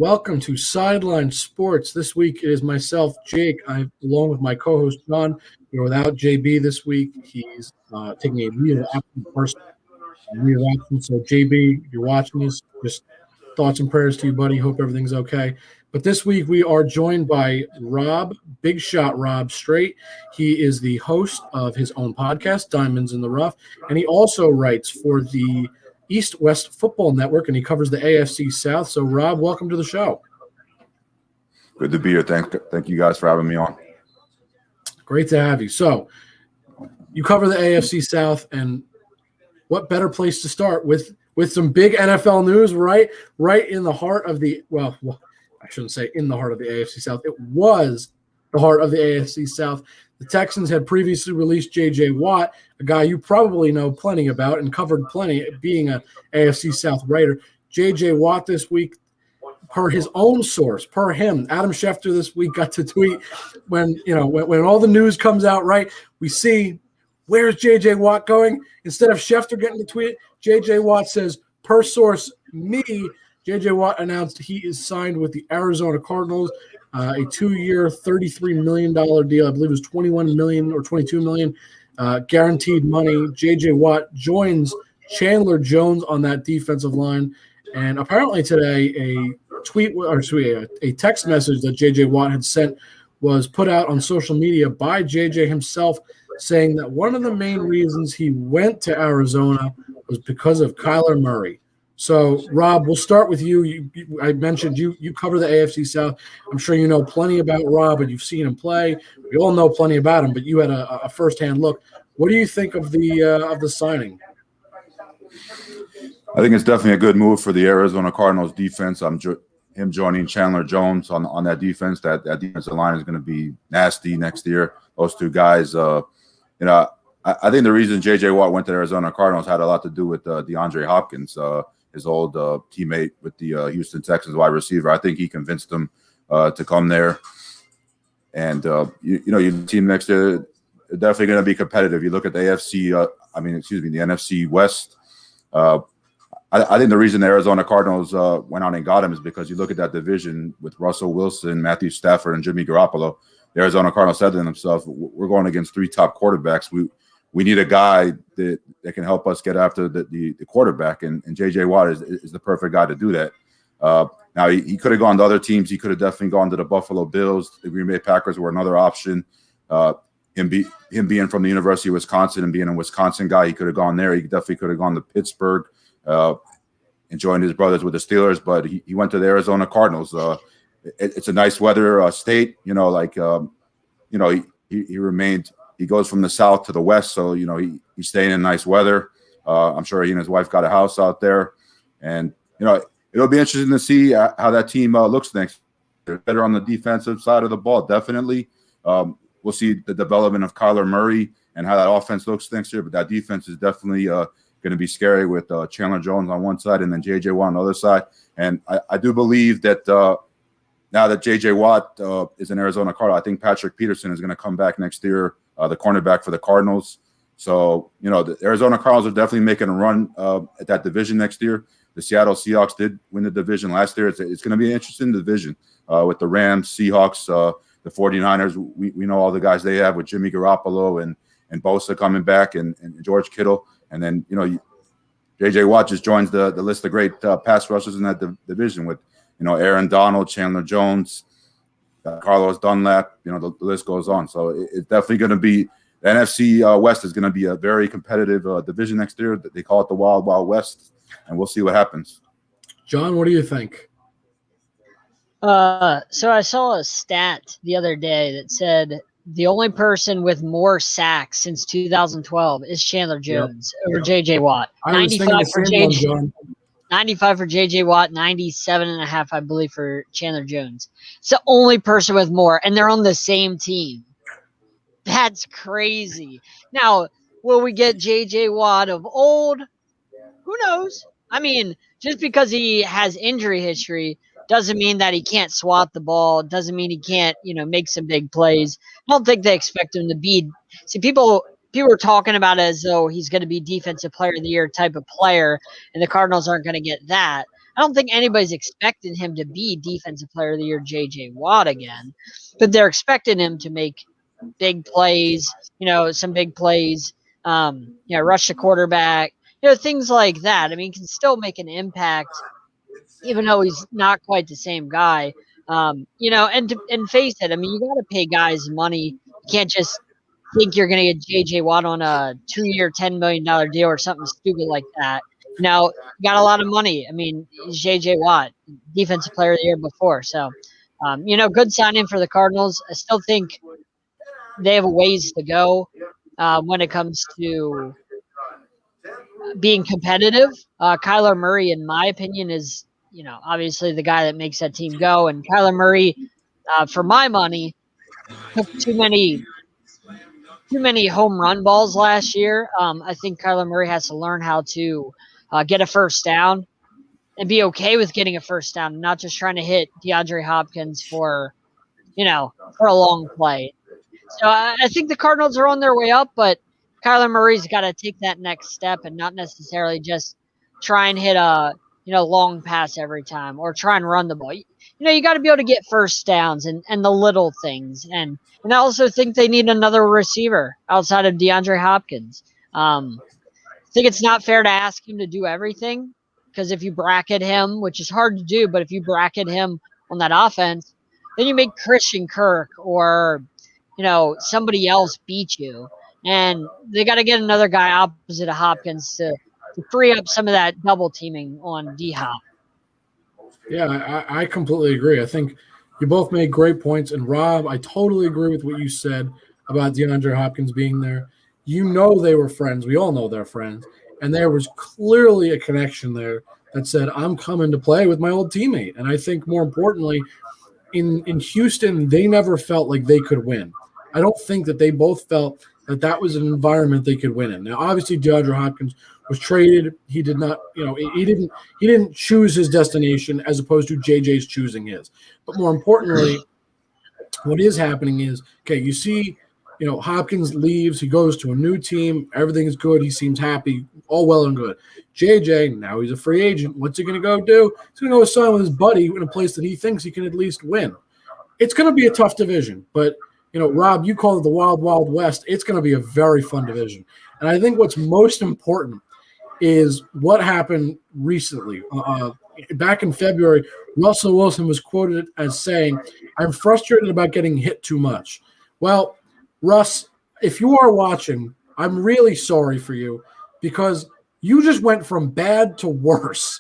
Welcome to Sideline Sports. This week it is myself, Jake, along with my co-host John. We're without JB this week. He's taking a leave of absence person. So JB, you're watching this. Just thoughts and prayers to you, buddy. Hope everything's okay. But this week we are joined by Rob, Big Shot Rob Straight. He is the host of his own podcast, Diamonds in the Rough, and he also writes for the East West Football Network, and he covers the AFC South. So, Rob, welcome to the show. Good to be here. Thank you guys for having me on. Great to have you. So, you cover the AFC South, and what better place to start with some big NFL news, right in the heart of the well, I shouldn't say in the heart of the AFC South. It was the heart of the AFC South. The Texans had previously released J.J. Watt, a guy you probably know plenty about and covered plenty, being an AFC South writer. J.J. Watt this week, per his own source, per him, Adam Schefter this week got to tweet when all the news comes out, right? We see where's J.J. Watt going? Instead of Schefter getting to tweet, J.J. Watt says, per source, me, J.J. Watt announced he is signed with the Arizona Cardinals. A 2-year, $33 million deal. I believe it was $21 million or $22 million guaranteed money. J.J. Watt joins Chandler Jones on that defensive line. And apparently today a text message that J.J. Watt had sent was put out on social media by J.J. himself, saying that one of the main reasons he went to Arizona was because of Kyler Murray. So, Rob, we'll start with you. I mentioned you cover the AFC South. I'm sure you know plenty about Rob, and you've seen him play. We all know plenty about him, but you had a firsthand look. What do you think of the signing? I think it's definitely a good move for the Arizona Cardinals defense. Him joining Chandler Jones on that defense. That defensive line is going to be nasty next year. Those two guys, I think the reason J.J. Watt went to Arizona Cardinals had a lot to do with DeAndre Hopkins. His old teammate with the Houston Texans wide receiver. I think he convinced him to come there. And, your team next year, definitely going to be competitive. You look at the the NFC West. I think the reason the Arizona Cardinals went out and got him is because you look at that division with Russell Wilson, Matthew Stafford, and Jimmy Garoppolo. The Arizona Cardinals said to themselves, we're going against 3 top quarterbacks. We need a guy that can help us get after the quarterback, and J.J. Watt is the perfect guy to do that. Now, he could have gone to other teams. He could have definitely gone to the Buffalo Bills. The Green Bay Packers were another option. Him being from the University of Wisconsin and being a Wisconsin guy, he could have gone there. He definitely could have gone to Pittsburgh and joined his brothers with the Steelers, but he went to the Arizona Cardinals. It's a nice weather state, he remained. He goes from the south to the west, so he's staying in nice weather. I'm sure he and his wife got a house out there, and it'll be interesting to see how that team looks next year. Better on the defensive side of the ball, definitely. We'll see the development of Kyler Murray and how that offense looks next year, but that defense is definitely going to be scary with Chandler Jones on one side and then J.J. Watt on the other side. And I do believe that now that J.J. Watt is an Arizona Cardinal, I think Patrick Peterson is going to come back next year. The cornerback for the Cardinals. So, the Arizona Cardinals are definitely making a run at that division next year. The Seattle Seahawks did win the division last year. It's going to be an interesting division with the Rams, Seahawks, the 49ers. We know all the guys they have with Jimmy Garoppolo and Bosa coming back and George Kittle. And then, J.J. Watt just joins the list of great pass rushers in that division with, Aaron Donald, Chandler Jones, Carlos Dunlap, the list goes on. So it's definitely going to be the NFC West is going to be a very competitive division next year. They call it the Wild Wild West, and we'll see what happens. John, what do you think? So I saw a stat the other day that said the only person with more sacks since 2012 is Chandler Jones over J.J. Watt. 95 for J.J. 95 for J.J. Watt, 97.5, I believe, for Chandler Jones. It's the only person with more, and they're on the same team. That's crazy. Now, will we get J.J. Watt of old? Who knows? I mean, just because he has injury history doesn't mean that he can't swat the ball. Doesn't mean he can't, make some big plays. I don't think they expect him to be – see, people are talking about it as though he's going to be defensive player of the year type of player, and the Cardinals aren't going to get that. I don't think anybody's expecting him to be Defensive Player of the Year J.J. Watt again, but they're expecting him to make big plays, some big plays, rush the quarterback, things like that. I mean, he can still make an impact, even though he's not quite the same guy. And face it, I mean, you got to pay guys money. You can't just think you're going to get J.J. Watt on a 2-year, $10 million deal or something stupid like that. You got a lot of money. I mean, J.J. Watt, Defensive Player of the Year before. So, good signing for the Cardinals. I still think they have a ways to go when it comes to being competitive. Kyler Murray, in my opinion, is obviously the guy that makes that team go. And Kyler Murray, for my money, took too many home run balls last year. I think Kyler Murray has to learn how to get a first down and be okay with getting a first down, not just trying to hit DeAndre Hopkins for a long play. So I think the Cardinals are on their way up, but Kyler Murray's got to take that next step and not necessarily just try and hit a long pass every time or try and run the ball. You got to be able to get first downs and the little things. And I also think they need another receiver outside of DeAndre Hopkins. I think it's not fair to ask him to do everything, because if you bracket him, which is hard to do, but if you bracket him on that offense, then you make Christian Kirk or somebody else beat you. And they got to get another guy opposite of Hopkins to free up some of that double teaming on D-Hop. Yeah, I completely agree. I think you both made great points. And Rob, I totally agree with what you said about DeAndre Hopkins being there. They were friends. We all know they're friends. And there was clearly a connection there that said, I'm coming to play with my old teammate. And I think more importantly, in Houston, they never felt like they could win. I don't think that they both felt that was an environment they could win in. Now, obviously, DeAndre Hopkins was traded. He did not, he didn't choose his destination as opposed to JJ's choosing his. But more importantly, what is happening is, okay, you see, Hopkins leaves, he goes to a new team, everything is good, he seems happy, all well and good. JJ, now he's a free agent. What's he going to go do? He's going to go sign with his buddy in a place that he thinks he can at least win. It's going to be a tough division, but Rob, you call it the Wild Wild West. It's going to be a very fun division. And I think what's most important is what happened recently. Back in February, Russell Wilson was quoted as saying, I'm frustrated about getting hit too much. Well, Russ, if you are watching, I'm really sorry for you, because you just went from bad to worse.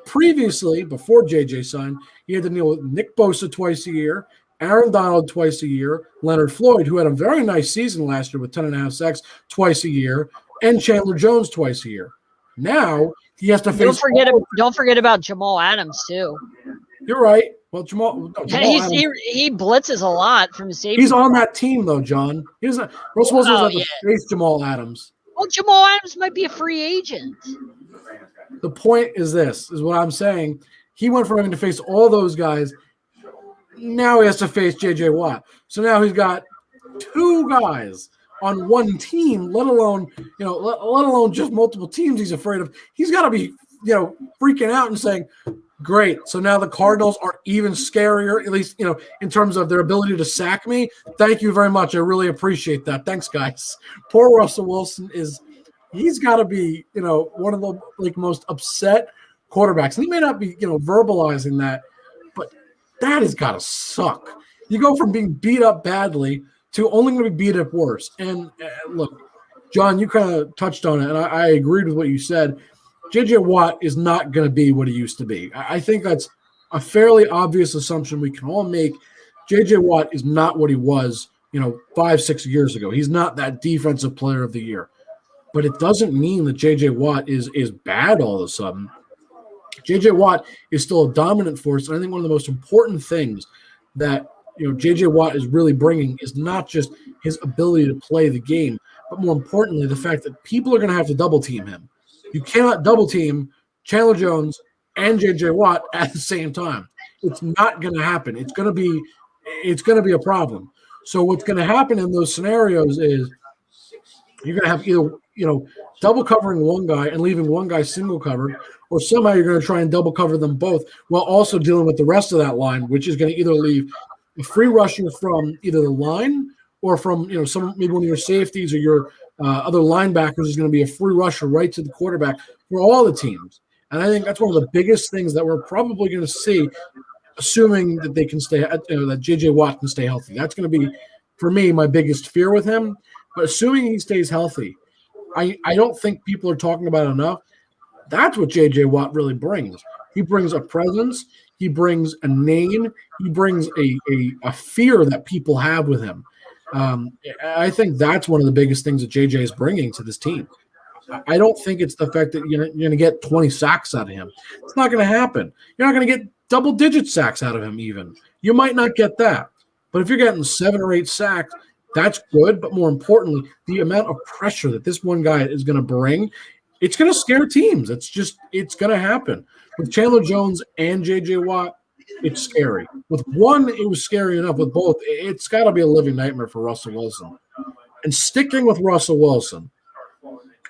Previously, before JJ signed, you had to deal with Nick Bosa twice a year, Aaron Donald twice a year, Leonard Floyd, who had a very nice season last year with 10.5 sacks twice a year, and Chandler Jones twice a year. Now he has to face. Don't forget about Jamal Adams too. You're right. Well, Jamal Adams, he blitzes a lot from the safety. He's on that team though, John. Russell Wilson doesn't have to face Jamal Adams. Well, Jamal Adams might be a free agent. The point is what I'm saying. He went from having to face all those guys. Now he has to face J.J. Watt. So now he's got two guys on one team, let alone just multiple teams he's afraid of. He's got to be, freaking out and saying, great. So now the Cardinals are even scarier, at least, in terms of their ability to sack me. Thank you very much. I really appreciate that. Thanks, guys. Poor Russell Wilson he's got to be, one of the most upset quarterbacks. And he may not be, verbalizing that, but that has got to suck. You go from being beat up badly to only going to be beat up worse. And look, John, you kind of touched on it, and I agreed with what you said. J.J. Watt is not going to be what he used to be. I think that's a fairly obvious assumption we can all make. J.J. Watt is not what he was, 5-6 years ago. He's not that defensive player of the year. But it doesn't mean that J.J. Watt is bad all of a sudden. J.J. Watt is still a dominant force, and I think one of the most important things that J.J. Watt is really bringing is not just his ability to play the game, but more importantly, the fact that people are going to have to double team him. You cannot double team Chandler Jones and J.J. Watt at the same time. It's not going to happen. It's going to be a problem. So what's going to happen in those scenarios is you're going to have either double covering one guy and leaving one guy single covered, or somehow you're going to try and double cover them both while also dealing with the rest of that line, which is going to either leave a free rusher from either the line or from maybe one of your safeties or your other linebackers is going to be a free rusher right to the quarterback for all the teams. And I think that's one of the biggest things that we're probably going to see, assuming that they can stay, that J.J. Watt can stay healthy. That's going to be, for me, my biggest fear with him. But assuming he stays healthy, I don't think people are talking about it enough. That's what J.J. Watt really brings. He brings a presence. He brings a name. He brings a fear that people have with him. I think that's one of the biggest things that J.J. is bringing to this team. I don't think it's the fact that you're going to get 20 sacks out of him. It's not going to happen. You're not going to get double-digit sacks out of him even. You might not get that. But if you're getting 7 or 8 sacks, that's good. But more importantly, the amount of pressure that this one guy is going to bring, it's going to scare teams. It's going to happen. With Chandler Jones and J.J. Watt, it's scary. With one, it was scary enough. With both, it's got to be a living nightmare for Russell Wilson. And sticking with Russell Wilson,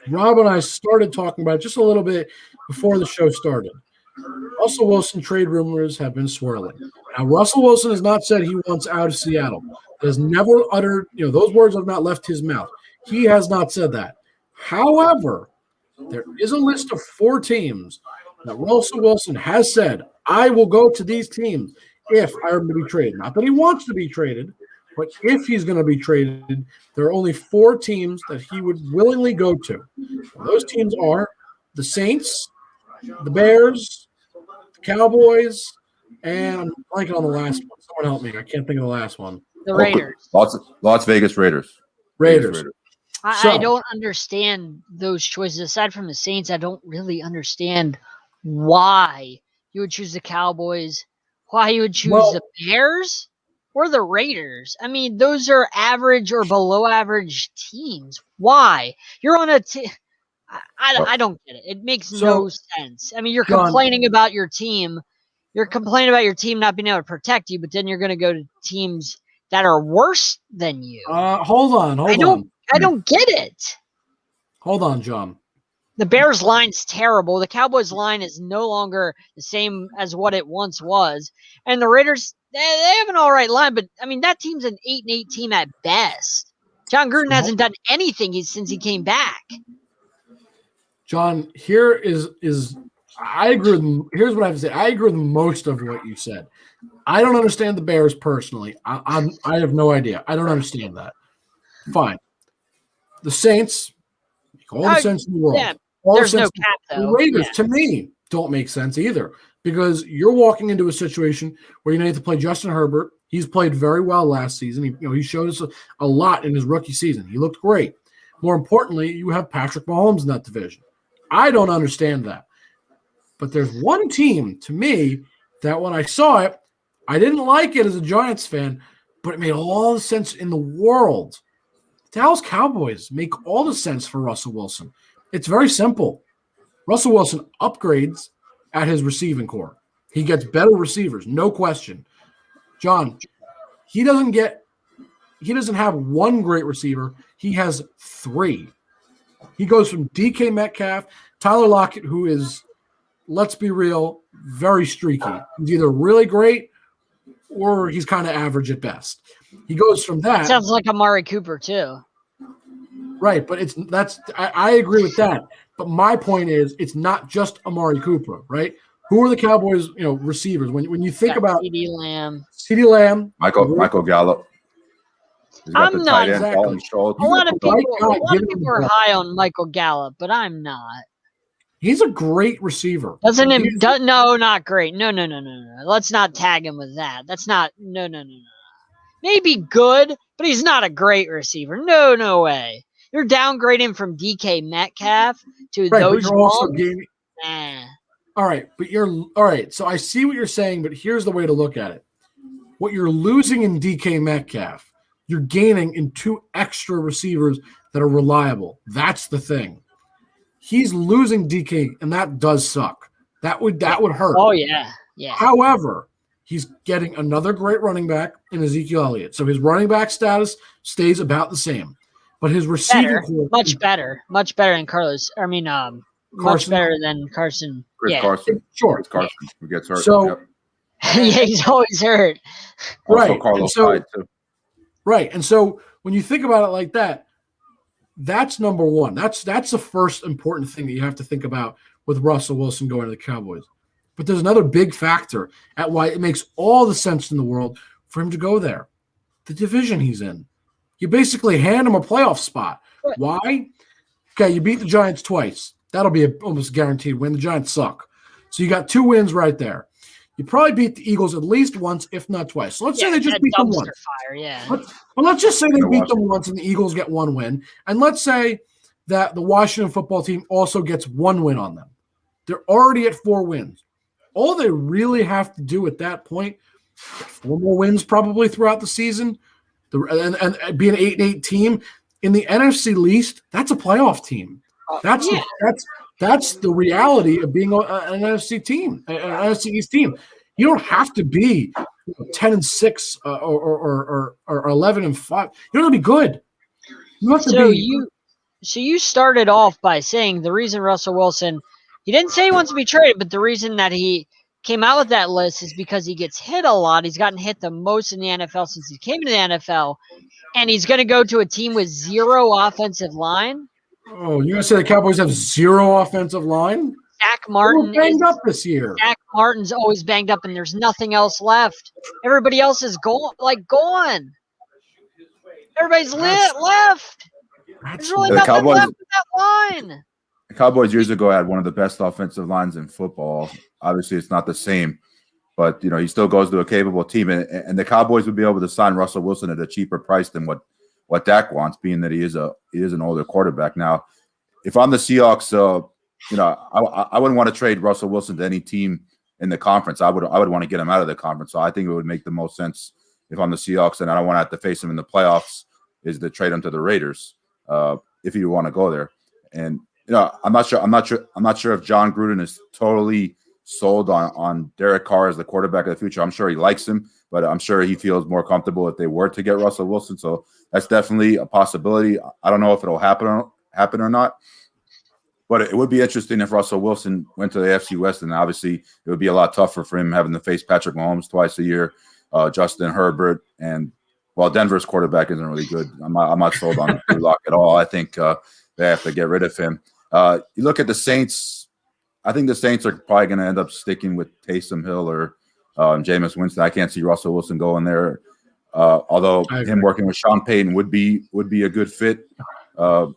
Rob and I started talking about it just a little bit before the show started. Russell Wilson trade rumors have been swirling. Now, Russell Wilson has not said he wants out of Seattle. He has never uttered, those words have not left his mouth. He has not said that. However, there is a list of 4 teams that Russell Wilson has said, I will go to these teams if I am to be traded. Not that he wants to be traded, but if he's going to be traded, there are only 4 teams that he would willingly go to. Those teams are the Saints, the Bears, the Cowboys, and I'm blanking on the last one. Someone help me. I can't think of the last one. The Raiders. Las Vegas Raiders. Raiders. I don't understand those choices. Aside from the Saints, I don't really understand why you would choose the Cowboys, why you would choose the Bears or the Raiders. I mean, those are average or below average teams. Why? You're on a team. I don't get it. It makes no sense. I mean, you're complaining about your team. You're complaining about your team not being able to protect you, but then you're going to go to teams that are worse than you. Hold on. I don't get it. Hold on, John. The Bears line's terrible. The Cowboys line is no longer the same as what it once was. And the Raiders, they have an all right line, but I mean, that team's an 8-8 team at best. John Gruden hasn't done anything since he came back. John, here is I agree with. Here's what I have to say. I agree with most of what you said. I don't understand the Bears personally. I have no idea. I don't understand that. Fine. The Saints make all the sense in the world. Yeah, there's no cap though. The Raiders, to me, don't make sense either because you're walking into a situation where you need to play Justin Herbert. He's played very well last season. He showed us a lot in his rookie season. He looked great. More importantly, you have Patrick Mahomes in that division. I don't understand that. But there's one team, to me, that when I saw it, I didn't like it as a Giants fan, but it made all the sense in the world. The Dallas Cowboys make all the sense for Russell Wilson. It's very simple. Russell Wilson upgrades at his receiving core. He gets better receivers, no question. John, he doesn't have one great receiver. He has 3. He goes from DK Metcalf, Tyler Lockett, who is, let's be real, very streaky. He's either really great or he's kind of average at best. He goes from that. Sounds like Amari Cooper too. Right, but I agree with that. But my point is, it's not just Amari Cooper, right? Who are the Cowboys, receivers? When you think about CeeDee Lamb, Michael Gallup. I'm not exactly. A lot of people are high on Michael Gallup, but I'm not. He's a great receiver. No, not great. No. Let's not tag him with that. That's not. No. Maybe good, but he's not a great receiver. No way. You're downgrading from DK Metcalf to those ones. All right, but all right. So I see what you're saying, but here's the way to look at it. What you're losing in DK Metcalf, you're gaining in 2 extra receivers that are reliable. That's the thing. He's losing DK, and that does suck. That would hurt. Oh yeah. However, he's getting another great running back in Ezekiel Elliott. So his running back status stays about the same. But his receiving core, much better than Carlos. much better than Carson. Chris Carson. Sure. Chris Carson who gets hurt. So, yep. Yeah, he's always hurt. Also right. Carlos Hyde, too. Right. And so when you think about it like that, that's number one. That's the first important thing that you have to think about with Russell Wilson going to the Cowboys. But there's another big factor at why it makes all the sense in the world for him to go there. The division he's in. You basically hand him a playoff spot. Right. Why? Okay, you beat the Giants twice. That'll be almost guaranteed win. The Giants suck. So you got 2 wins right there. You probably beat the Eagles at least once, if not twice. So let's say they just beat them once. Fire, yeah. Let's just say they beat them once and the Eagles get 1 win. And let's say that the Washington football team also gets 1 win on them. They're already at 4 wins. All they really have to do at that point, 4 more wins probably throughout the season, and be an 8-8 team. In the NFC least, that's a playoff team. That's the reality of being an NFC team, an NFC East team. You don't have to be 10-6 or 11-5. You don't have to be good. You have to be. So you started off by saying the reason Russell Wilson, he didn't say he wants to be traded, but the reason that he came out with that list is because he gets hit a lot. He's gotten hit the most in the NFL since he came to the NFL, and he's going to go to a team with 0 offensive line. Oh, you're going to say the Cowboys have 0 offensive line? Zach Martin banged up this year. Zach Martin's always banged up, and there's nothing else left. Everybody else is gone. Everybody's left. There's really nothing left in that line. The Cowboys years ago had one of the best offensive lines in football. Obviously, it's not the same, but he still goes to a capable team, and the Cowboys would be able to sign Russell Wilson at a cheaper price than what Dak wants, being that he is an older quarterback. Now, if I'm the Seahawks, I wouldn't want to trade Russell Wilson to any team in the conference. I would want to get him out of the conference. So I think it would make the most sense if I'm the Seahawks and I don't want to have to face him in the playoffs is to trade him to the Raiders if you want to go there. And I'm not sure if John Gruden is totally sold on Derek Carr as the quarterback of the future. I'm sure he likes him, but I'm sure he feels more comfortable if they were to get Russell Wilson. So that's definitely a possibility. I don't know if it'll happen or not, but it would be interesting if Russell Wilson went to the AFC West, and obviously it would be a lot tougher for him having to face Patrick Mahomes twice a year, Justin Herbert, and Denver's quarterback isn't really good. I'm not sold on Drew Lock at all. I think they have to get rid of him. You look at the Saints. I think the Saints are probably going to end up sticking with Taysom Hill or Jameis Winston. I can't see Russell Wilson going there. Although him working with Sean Payton would be a good fit. So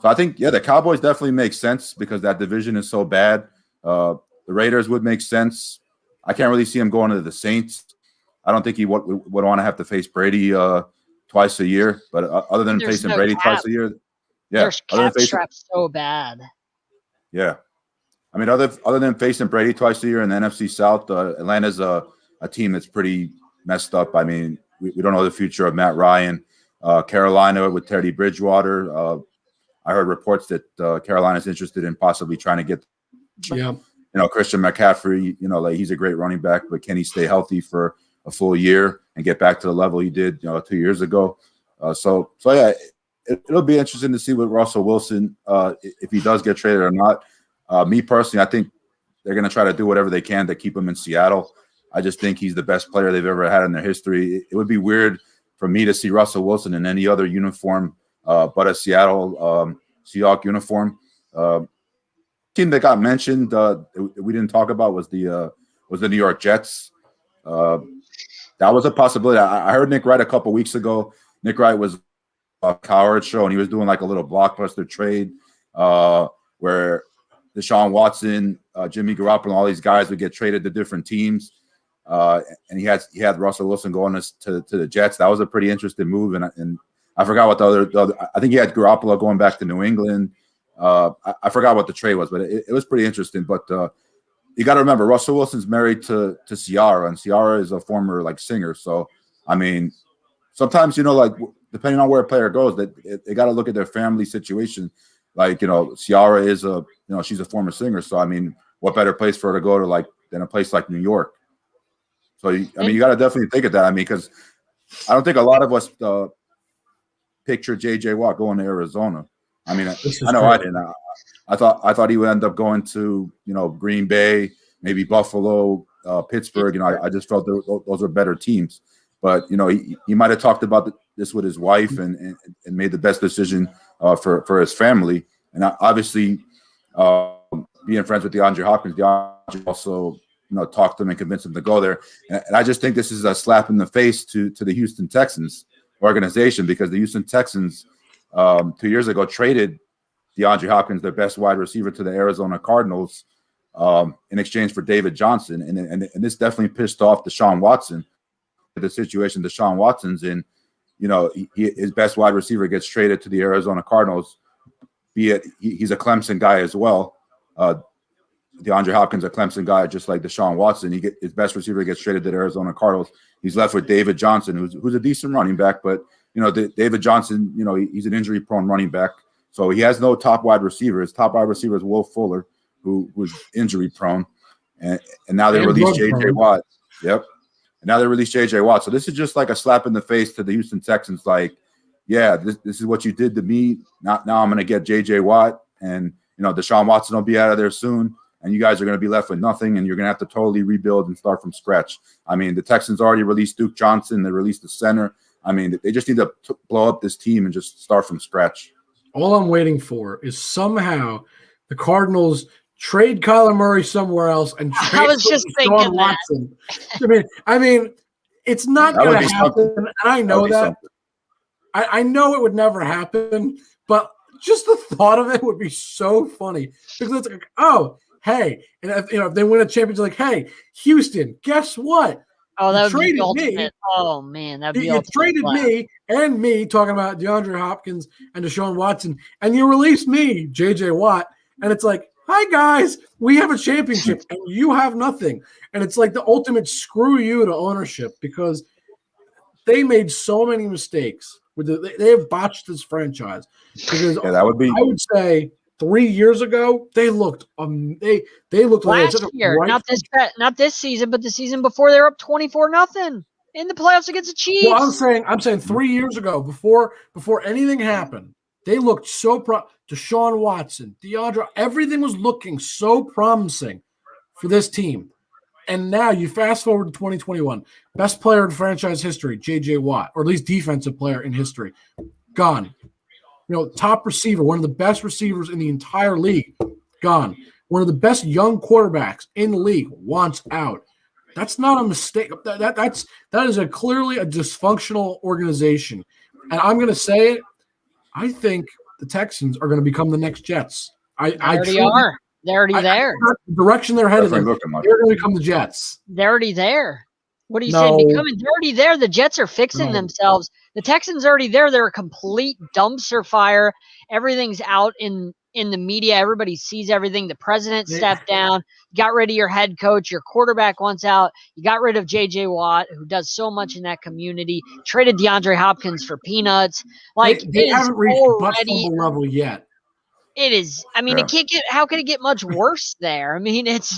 I think, the Cowboys definitely make sense because that division is so bad. The Raiders would make sense. I can't really see him going to the Saints. I don't think he would want to have to face Brady twice a year. But other than facing Brady twice a year, there's cap straps so bad. Yeah. I mean, other than facing Brady twice a year in the NFC South, Atlanta's a team that's pretty messed up. I mean, we don't know the future of Matt Ryan. Carolina with Teddy Bridgewater. I heard reports that Carolina's interested in possibly trying to get, Christian McCaffrey. He's a great running back, but can he stay healthy for a full year and get back to the level he did, 2 years ago? So it'll be interesting to see with Russell Wilson if he does get traded or not. Me personally, I think they're going to try to do whatever they can to keep him in Seattle. I just think he's the best player they've ever had in their history. It would be weird for me to see Russell Wilson in any other uniform but a Seattle Seahawks uniform. Team that got mentioned we didn't talk about was the New York Jets. That was a possibility. I heard Nick Wright a couple weeks ago. Nick Wright was a Coward show, and he was doing like a little blockbuster trade where Deshaun Watson, Jimmy Garoppolo, all these guys would get traded to different teams. And he had Russell Wilson going to the Jets. That was a pretty interesting move. And I forgot what the other I think he had Garoppolo going back to New England. I forgot what the trade was, but it was pretty interesting. But you got to remember, Russell Wilson's married to Ciara, and Ciara is a former singer. So, I mean, sometimes, depending on where a player goes, they got to look at their family situation. Ciara is she's a former singer. So, I mean, what better place for her to go to than a place like New York? So, you got to definitely think of that. I mean, because I don't think a lot of us picture J.J. Watt going to Arizona. I mean, I know I didn't. I thought he would end up going to, Green Bay, maybe Buffalo, Pittsburgh. I just felt those were better teams. But, he might have talked about this with his wife and made the best decision for his family. And obviously, being friends with DeAndre Hopkins, DeAndre also, talked to him and convinced him to go there. And I just think this is a slap in the face to the Houston Texans organization, because the Houston Texans 2 years ago traded DeAndre Hopkins, their best wide receiver, to the Arizona Cardinals in exchange for David Johnson. And this definitely pissed off Deshaun Watson, the situation Deshaun Watson's in. His best wide receiver gets traded to the Arizona Cardinals, be it he's a Clemson guy as well. DeAndre Hopkins, a Clemson guy, just like Deshaun Watson. His best receiver gets traded to the Arizona Cardinals. He's left with David Johnson, who's a decent running back, but David Johnson, he's an injury-prone running back, so he has no top wide receiver. His top wide receiver is Will Fuller, who was injury-prone, and now they released J.J. Watt. Yep, and now they released J.J. Watt. So this is just like a slap in the face to the Houston Texans. Like, yeah, this is what you did to me. Now I'm going to get J.J. Watt, and Deshaun Watson will be out of there soon. And you guys are going to be left with nothing, and you're going to have to totally rebuild and start from scratch. I mean, the Texans already released Duke Johnson. They released the center. I mean, they just need to blow up this team and just start from scratch. All I'm waiting for is somehow the Cardinals trade Kyler Murray somewhere else and trade I was just thinking Watson. I mean, it's not going to happen, and I know that. I know it would never happen, but just the thought of it would be so funny, because it's like, oh, hey, and if they win a championship, like, hey, Houston, guess what? Oh, that would be ultimate. Oh man, that'd be you traded me talking about DeAndre Hopkins and Deshaun Watson, and you released me, JJ Watt, and it's like, hi guys, we have a championship and you have nothing, and it's like the ultimate screw you to ownership, because they made so many mistakes. They have botched this franchise, because that would be. I would say 3 years ago, they looked they looked last year, not this season, but the season before they were up 24-0 in the playoffs against the Chiefs. Well, I'm saying 3 years ago, before anything happened, they looked so Deshaun Watson, DeAndre, everything was looking so promising for this team. And now you fast forward to 2021, best player in franchise history, J.J. Watt, or at least defensive player in history, gone. Top receiver, one of the best receivers in the entire league, gone. One of the best young quarterbacks in the league wants out. That's not a mistake. That is clearly a dysfunctional organization. And I'm going to say it. I think the Texans are going to become the next Jets. They already are. They're already there. The direction they're headed in, they're going to become the Jets. They're already there. What are you saying? Becoming? They're already there. The Jets are fixing themselves. The Texans are already there. They're a complete dumpster fire. Everything's out in the media. Everybody sees everything. The president stepped down. Got rid of your head coach. Your quarterback wants out. You got rid of J.J. Watt, who does so much in that community. Traded DeAndre Hopkins for peanuts. Like, they haven't reached bust-bubble level yet. It is. I mean, it can't get. How could it get much worse there? I mean, it's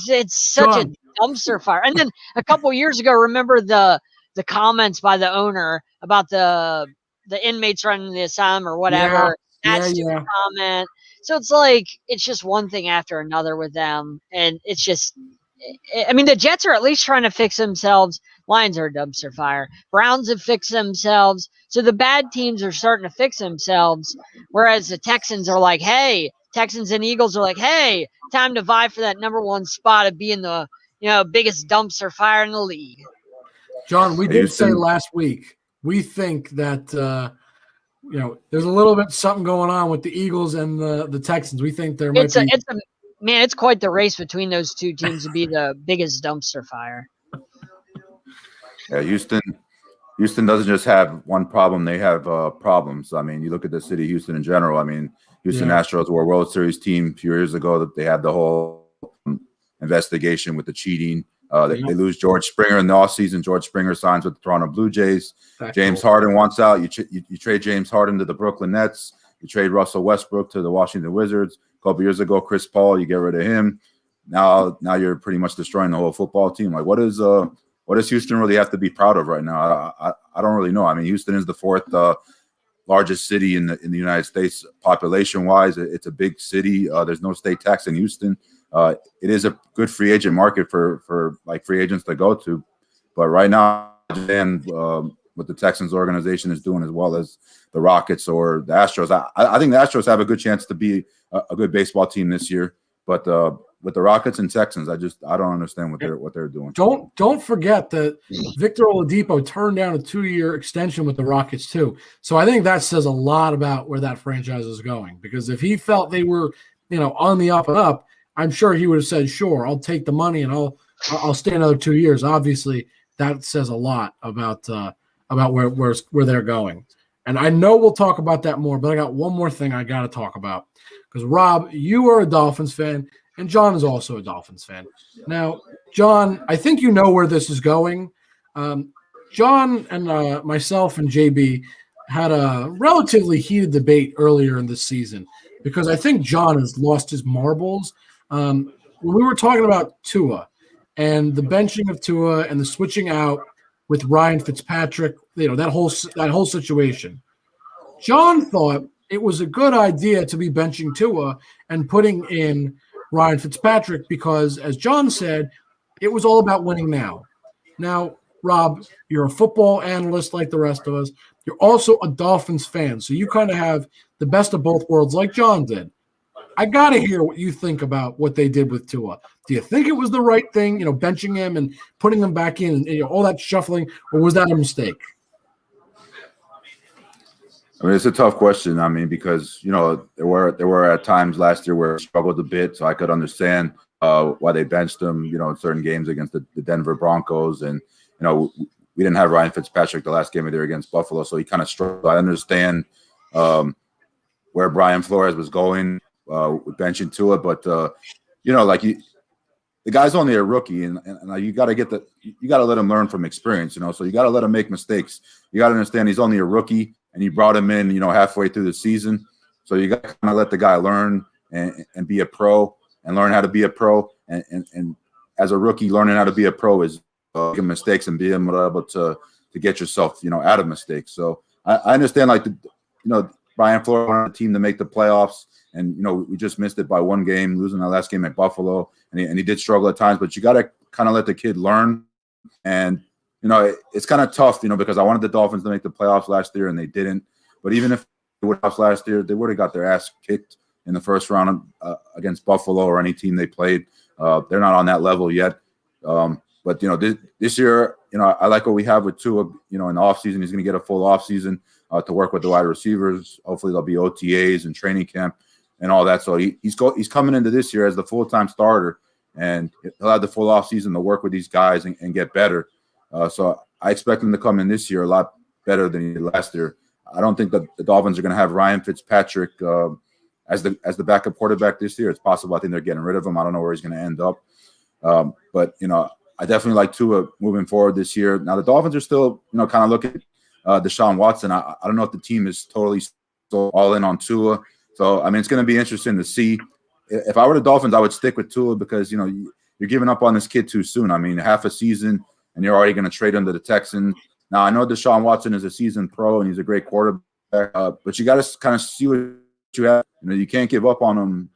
such a dumpster fire. And then a couple years ago, remember the comments by the owner about the inmates running the asylum or whatever. That's a comment. So it's like, it's just one thing after another with them, and it's just. I mean, the Jets are at least trying to fix themselves. Lions are a dumpster fire. Browns have fixed themselves. So the bad teams are starting to fix themselves, whereas the Texans are like, hey, Texans and Eagles are like, hey, time to vie for that number one spot of being the biggest dumpster fire in the league. John, we did say last week, we think that there's a little bit something going on with the Eagles and the Texans. We think there might be. Man, it's quite the race between those two teams to be the biggest dumpster fire. Yeah, Houston doesn't just have one problem. They have problems. I mean, you look at the city of Houston in general. I mean, Houston Astros were a World Series team a few years ago. That they had the whole investigation with the cheating. They lose George Springer in the offseason. George Springer signs with the Toronto Blue Jays. James Harden wants out. You trade James Harden to the Brooklyn Nets. You trade Russell Westbrook to the Washington Wizards. A couple years ago, Chris Paul, you get rid of him. Now you're pretty much destroying the whole football team. Like, what does Houston really have to be proud of right now? I don't really know. I mean, Houston is the fourth largest city in the United States population wise. It's a big city. There's no state tax in Houston. It is a good free agent market for like free agents to go to. But right now, and what the Texans organization is doing, as well as the Rockets or the Astros, I think the Astros have a good chance to be a good baseball team this year. But with the Rockets and Texans, I don't understand what they're doing. Don't forget that Victor Oladipo turned down a 2-year extension with the Rockets too. So I think that says a lot about where that franchise is going. Because if he felt they were, on the up and up, I'm sure he would have said, "Sure, I'll take the money and I'll stay another 2 years." Obviously, that says a lot about where they're going. And I know we'll talk about that more, but I got one more thing I got to talk about. Because, Rob, you are a Dolphins fan, and John is also a Dolphins fan. Now, John, I think you know where this is going. John and myself and JB had a relatively heated debate earlier in this season because I think John has lost his marbles. When we were talking about Tua and the benching of Tua and the switching out with Ryan Fitzpatrick, that whole situation, John thought it was a good idea to be benching Tua and putting in Ryan Fitzpatrick because, as John said, it was all about winning now. Now, Rob, you're a football analyst like the rest of us. You're also a Dolphins fan, so you kind of have the best of both worlds like John did. I got to hear what you think about what they did with Tua. Do you think it was the right thing, benching him and putting him back in and all that shuffling, or was that a mistake? I mean, it's a tough question. I mean, because there were at times last year where he struggled a bit, so I could understand why they benched him. In certain games against the Denver Broncos, and we didn't have Ryan Fitzpatrick the last game of the year against Buffalo, so he kind of struggled. I understand where Brian Flores was going with benching Tua, but the guy's only a rookie, and you got to let him learn from experience. So you got to let him make mistakes. You got to understand he's only a rookie. And you brought him in, halfway through the season. So you got to kind of let the guy learn and be a pro and learn how to be a pro. And as a rookie, learning how to be a pro is making mistakes and being able to get yourself, out of mistakes. So I understand, Brian Flores wanted the team to make the playoffs. And, we just missed it by one game, losing that last game at Buffalo. And he did struggle at times. But you got to kind of let the kid learn. And it's kind of tough, because I wanted the Dolphins to make the playoffs last year and they didn't. But even if they would have last year, they would have got their ass kicked in the first round against Buffalo or any team they played. They're not on that level yet. But this year, I like what we have with Tua. In the offseason, he's going to get a full offseason to work with the wide receivers. Hopefully, there'll be OTAs and training camp and all that. So he's coming into this year as the full-time starter, and he'll have the full offseason to work with these guys and get better. So I expect him to come in this year a lot better than he did last year. I don't think that the Dolphins are going to have Ryan Fitzpatrick as the backup quarterback this year. It's possible. I think they're getting rid of him. I don't know where he's going to end up. But I definitely like Tua moving forward this year. Now the Dolphins are still kind of looking at Deshaun Watson. I don't know if the team is totally still all in on Tua. So I mean, it's going to be interesting to see. If I were the Dolphins, I would stick with Tua because you're giving up on this kid too soon. I mean, half a season. And you're already going to trade him to the Texans. Now, I know Deshaun Watson is a seasoned pro and he's a great quarterback, but you got to kind of see what you have. You can't give up on him,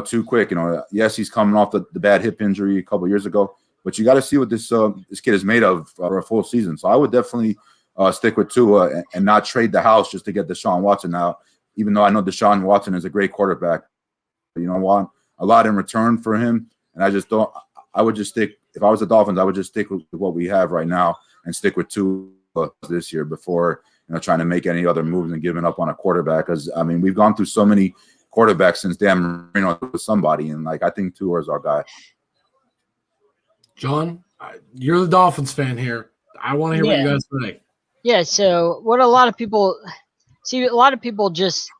too quick. Yes, he's coming off the bad hip injury a couple of years ago, but you got to see what this kid is made of for a full season. So I would definitely stick with Tua and not trade the house just to get Deshaun Watson now, even though I know Deshaun Watson is a great quarterback. I want a lot in return for him, and I would just stick. If I was the Dolphins, I would just stick with what we have right now and stick with Tua this year before trying to make any other moves and giving up on a quarterback. Because I mean, we've gone through so many quarterbacks since Dan Marino was somebody, and I think Tua is our guy. John, you're the Dolphins fan here. I want to hear what you guys say. Yeah. So what a lot of people just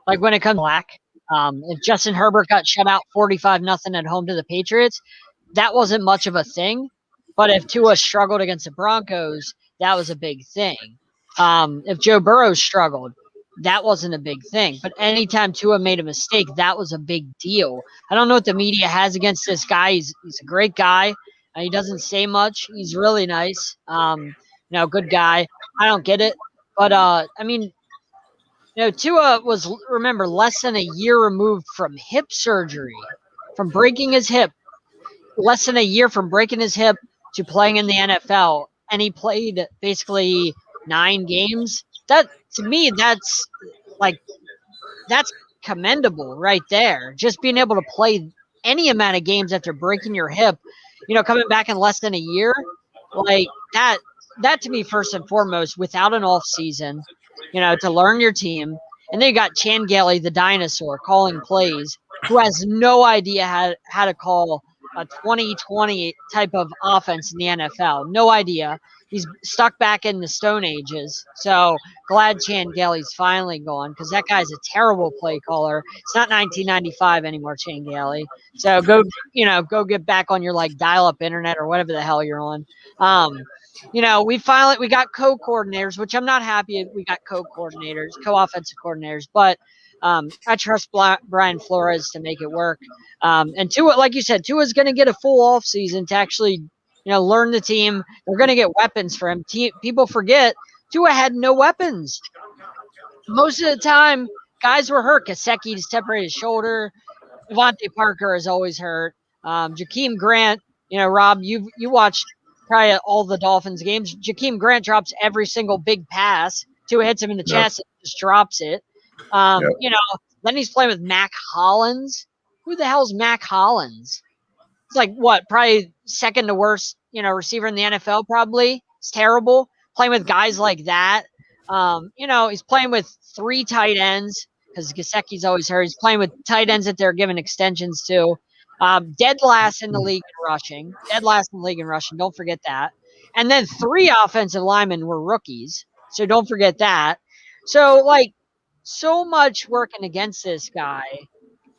like when it comes to black. If Justin Herbert got shut out 45-0 at home to the Patriots, that wasn't much of a thing. But if Tua struggled against the Broncos, that was a big thing. If Joe Burrow struggled, that wasn't a big thing. But anytime Tua made a mistake, that was a big deal. I don't know what the media has against this guy. He's a great guy. He doesn't say much. He's really nice. Good guy. I don't get it. But I mean, Tua was, remember, less than a year removed from hip surgery, from breaking his hip, less than a year from breaking his hip to playing in the NFL, and he played basically 9 games. That, to me, that's commendable right there. Just being able to play any amount of games after breaking your hip, coming back in less than a year, like that to me, first and foremost, without an off season, to learn your team. And then you got Chan Gailey, the dinosaur, calling plays, who has no idea how to call a 2020 type of offense in the NFL. No idea. He's stuck back in the Stone Ages. So glad Chan Gailey's finally gone, because that guy's a terrible play caller. It's not 1995 anymore, Chan Gailey. So go get back on your dial-up internet or whatever the hell you're on. We got co-coordinators, which I'm not happy we got co-offensive coordinators, but I trust Brian Flores to make it work. And Tua, like you said, Tua's going to get a full off season to actually, learn the team. They're going to get weapons for him. People forget Tua had no weapons. Most of the time, guys were hurt. Gesicki's separated his shoulder. Devontae Parker is always hurt. Jakeem Grant, Rob, you watched probably all the Dolphins games. Jakeem Grant drops every single big pass. Tua hits him in the chest and just drops it. Then he's playing with Mac Hollins. Who the hell's Mac Hollins? It's probably second to worst, receiver in the NFL, probably. It's terrible. Playing with guys like that. He's playing with 3 tight ends because Gesicki's always hurt. He's playing with tight ends that they're giving extensions to. Dead last in the league in rushing. Don't forget that. And then 3 offensive linemen were rookies. So don't forget that. So, so much working against this guy.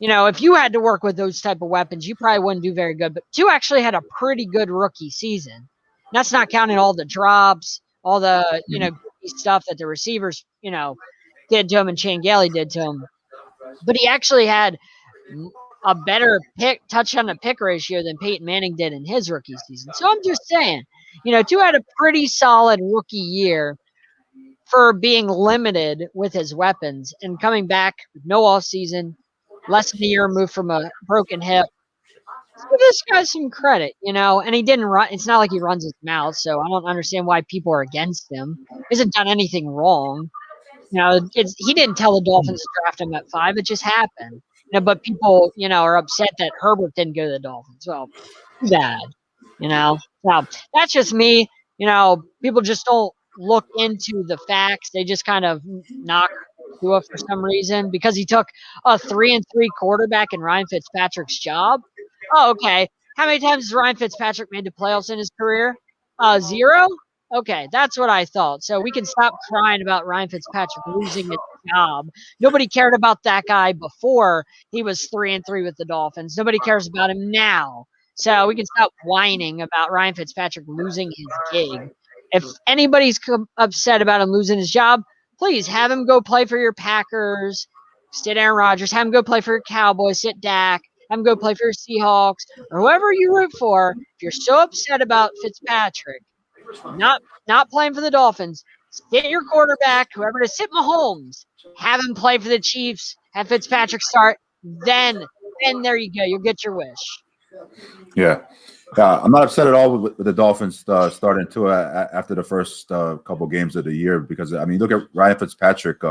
If you had to work with those type of weapons, you probably wouldn't do very good. But Tua actually had a pretty good rookie season. And that's not counting all the drops, all the, stuff that the receivers, did to him and Chan Gailey did to him. But he actually had a better touchdown to pick ratio than Peyton Manning did in his rookie season. So I'm just saying, Tua had a pretty solid rookie year for being limited with his weapons and coming back with no off season, less than a year removed from a broken hip. So give this guy some credit, and he didn't run. It's not like he runs his mouth, so I don't understand why people are against him. He hasn't done anything wrong. He didn't tell the Dolphins to draft him at 5. It just happened. But people, are upset that Herbert didn't go to the Dolphins. Well, too bad, So that's just me. People just don't look into the facts. They just kind of knock Tua for some reason because he took a 3-3 quarterback in Ryan Fitzpatrick's job. Oh, okay. How many times has Ryan Fitzpatrick made the playoffs in his career? 0? Okay, that's what I thought. So we can stop crying about Ryan Fitzpatrick losing his job. Nobody cared about that guy before he was 3-3 with the Dolphins. Nobody cares about him now. So we can stop whining about Ryan Fitzpatrick losing his gig. If anybody's upset about him losing his job, please have him go play for your Packers, sit Aaron Rodgers, have him go play for your Cowboys, sit Dak, have him go play for your Seahawks, or whoever you root for. If you're so upset about Fitzpatrick not playing for the Dolphins, sit your quarterback, whoever to sit Mahomes, have him play for the Chiefs, have Fitzpatrick start, then there you go. You'll get your wish. Yeah. I'm not upset at all with the Dolphins starting to after the first couple games of the year because, look at Ryan Fitzpatrick.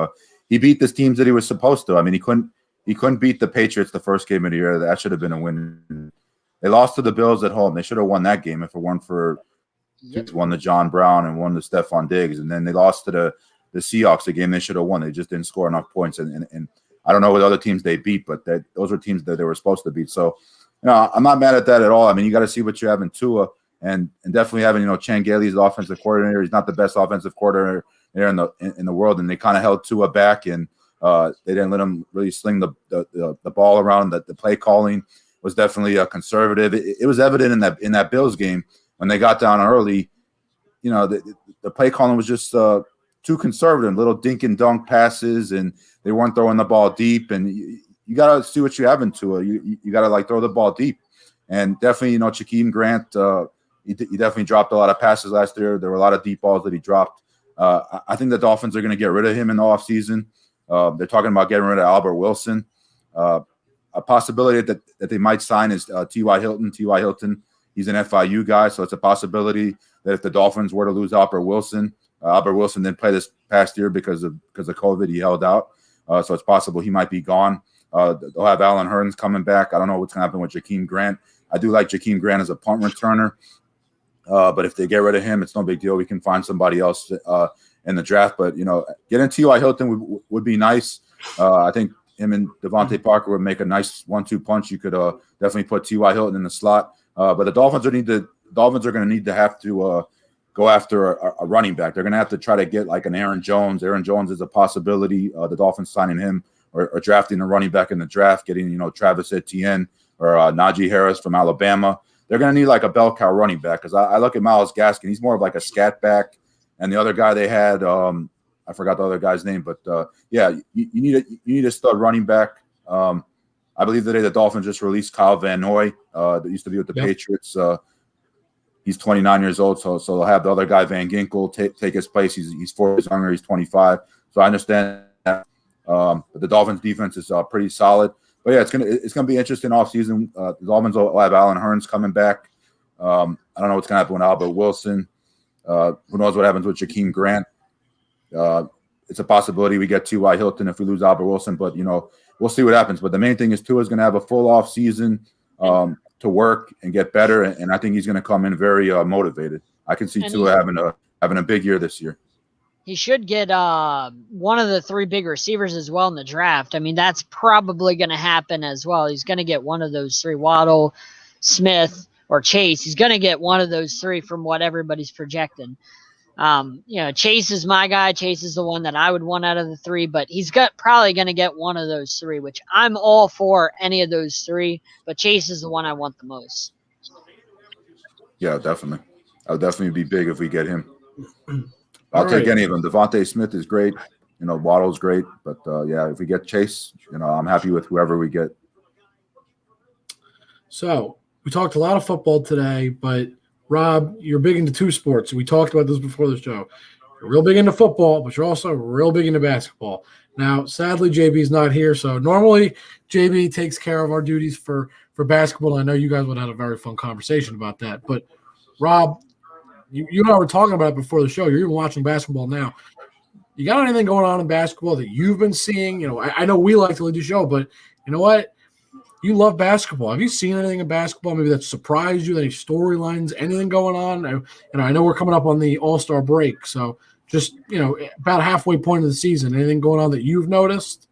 He beat the teams that he was supposed to. He couldn't beat the Patriots the first game of the year. That should have been a win. They lost to the Bills at home. They should have won that game if it weren't for won to John Brown and won to Stephon Diggs. And then they lost to the Seahawks, a game they should have won. They just didn't score enough points. And I don't know what other teams they beat, but those were teams that they were supposed to beat. So, I'm not mad at that at all. You got to see what you have in Tua and definitely having, Chan Gailey's the offensive coordinator. He's not the best offensive coordinator there in the world. And they kind of held Tua back and they didn't let him really sling the ball around. The play calling was definitely conservative. It was evident in that Bills game when they got down early. The play calling was just too conservative, little dink and dunk passes, and they weren't throwing the ball deep. And you got to see what you have in Tua. You got to throw the ball deep. And definitely, Jakeem Grant, he definitely dropped a lot of passes last year. There were a lot of deep balls that he dropped. I think the Dolphins are going to get rid of him in the offseason. They're talking about getting rid of Albert Wilson. A possibility that they might sign is T.Y. Hilton. T.Y. Hilton, he's an FIU guy, so it's a possibility that if the Dolphins were to lose Albert Wilson didn't play this past year because of COVID. He held out, so it's possible he might be gone. They'll have Alan Hearns coming back. I don't know what's going to happen with Jakeem Grant. I do like Jakeem Grant as a punt returner, but if they get rid of him, it's no big deal. We can find somebody else in the draft. But, getting T.Y. Hilton would be nice. I think him and Devontae Parker would make a nice 1-2 punch. You could definitely put T.Y. Hilton in the slot. But the Dolphins are going to have to go after a running back. They're going to have to try to get like an Aaron Jones. Aaron Jones is a possibility. The Dolphins signing him or drafting a running back in the draft, getting, Travis Etienne or Najee Harris from Alabama. They're going to need like a bell cow running back because I look at Myles Gaskin. He's more of like a scat back. And the other guy they had, I forgot the other guy's name, but you need a stud running back. I believe today the Dolphins just released Kyle Van Noy that used to be with the Patriots. He's 29 years old, so they'll have the other guy, Van Ginkel, take his place. He's 4 years younger. He's 25. So I understand that. But the Dolphins' defense is pretty solid. But, yeah, it's gonna be interesting offseason. The Dolphins will have Alan Hearns coming back. I don't know what's going to happen with Albert Wilson. Who knows what happens with Jakeem Grant. It's a possibility we get T.Y. Hilton if we lose Albert Wilson. But, we'll see what happens. But the main thing is Tua is going to have a full offseason to work and get better, and I think he's going to come in very motivated. I can see Tua having a big year this year. He should get one of the 3 big receivers as well in the draft. I mean, that's probably going to happen as well. He's going to get one of those 3, Waddle, Smith, or Chase. He's going to get one of those 3 from what everybody's projecting. Chase is my guy. Chase is the one that I would want out of the 3, but he's probably going to get one of those 3, which I'm all for any of those 3, but Chase is the one I want the most. Yeah, definitely. I'll definitely be big if we get him. I'll take any of them. Devontae Smith is great. Waddle's great, but if we get Chase, I'm happy with whoever we get. So we talked a lot of football today, but Rob, you're big into 2 sports. We talked about this before the show. You're real big into football, but you're also real big into basketball. Now, sadly, JB's not here, so normally JB takes care of our duties for basketball. I know you guys would have had a very fun conversation about that. But, Rob, you and I were talking about it before the show. You're even watching basketball now. You got anything going on in basketball that you've been seeing? I know we like to lead the show, but you know what? You love basketball. Have you seen anything in basketball maybe that surprised you, any storylines, anything going on? I know we're coming up on the All-Star break, so just, about halfway point of the season, anything going on that you've noticed?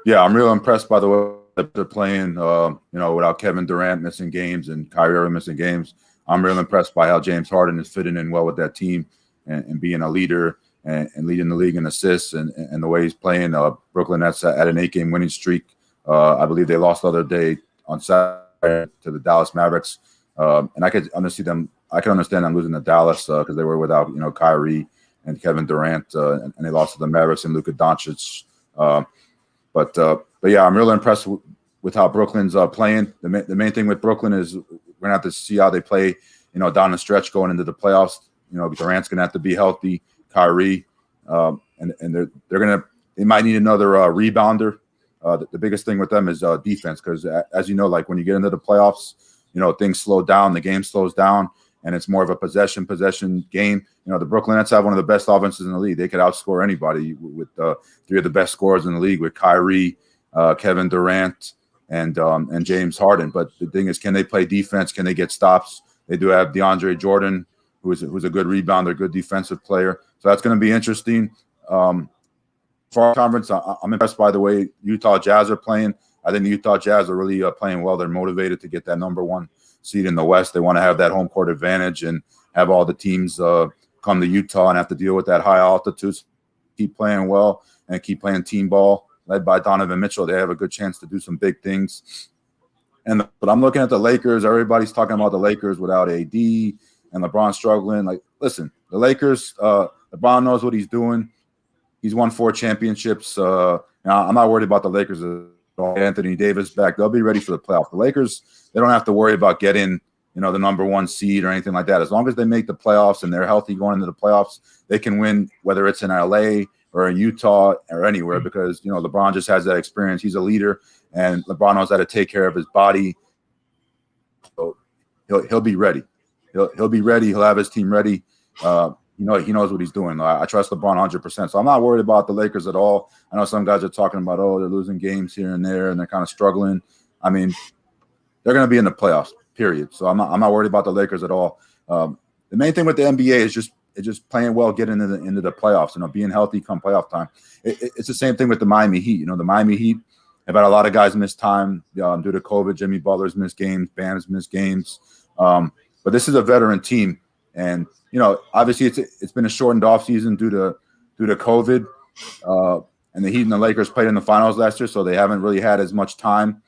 Yeah, I'm real impressed by the way that they're playing, without Kevin Durant missing games and Kyrie Irving missing games. I'm real impressed by how James Harden is fitting in well with that team and being a leader and leading the league in assists and the way he's playing. Brooklyn Nets at an 8-game winning streak. I believe they lost the other day on Saturday to the Dallas Mavericks, and I can understand them losing to Dallas because they were without Kyrie and Kevin Durant, and they lost to the Mavericks and Luka Doncic. But yeah, I'm really impressed with how Brooklyn's playing. The main thing with Brooklyn is we're gonna have to see how they play, down the stretch going into the playoffs. Durant's gonna have to be healthy, Kyrie, and they might need another rebounder. The biggest thing with them is defense, because as you know, like when you get into the playoffs, things slow down, the game slows down, and it's more of a possession game. The Brooklyn Nets have one of the best offenses in the league. They could outscore anybody with 3 of the best scorers in the league with Kyrie, Kevin Durant, and James Harden. But the thing is, can they play defense? Can they get stops? They do have DeAndre Jordan, who's a good rebounder, good defensive player. So that's going to be interesting. For our conference, I'm impressed by the way Utah Jazz are playing. I think the Utah Jazz are really playing well. They're motivated to get that number 1 seed in the West. They want to have that home court advantage and have all the teams come to Utah and have to deal with that high altitude. Keep playing well and keep playing team ball, led by Donovan Mitchell. They have a good chance to do some big things. But I'm looking at the Lakers. Everybody's talking about the Lakers without AD and LeBron struggling. Like, listen, the Lakers, LeBron knows what he's doing. He's won 4 championships. Now I'm not worried about the Lakers. Anthony Davis back. They'll be ready for the playoffs. The Lakers, they don't have to worry about getting, the number one seed or anything like that. As long as they make the playoffs and they're healthy going into the playoffs, they can win, whether it's in LA or in Utah or anywhere, because, LeBron just has that experience. He's a leader, and LeBron knows how to take care of his body. So he'll be ready. He'll be ready. He'll have his team ready. He knows what he's doing. I trust LeBron 100%. So I'm not worried about the Lakers at all. I know some guys are talking about, they're losing games here and there, and they're kind of struggling. I mean, they're going to be in the playoffs, period. So I'm not worried about the Lakers at all. The main thing with the NBA is just playing well, getting into the playoffs, being healthy come playoff time. It's the same thing with the Miami Heat. The Miami Heat have had a lot of guys miss time due to COVID. Jimmy Butler's missed games, Bam's missed games. But this is a veteran team, and obviously it's been a shortened offseason due to COVID, and the Heat and the Lakers played in the finals last year, so they haven't really had as much time,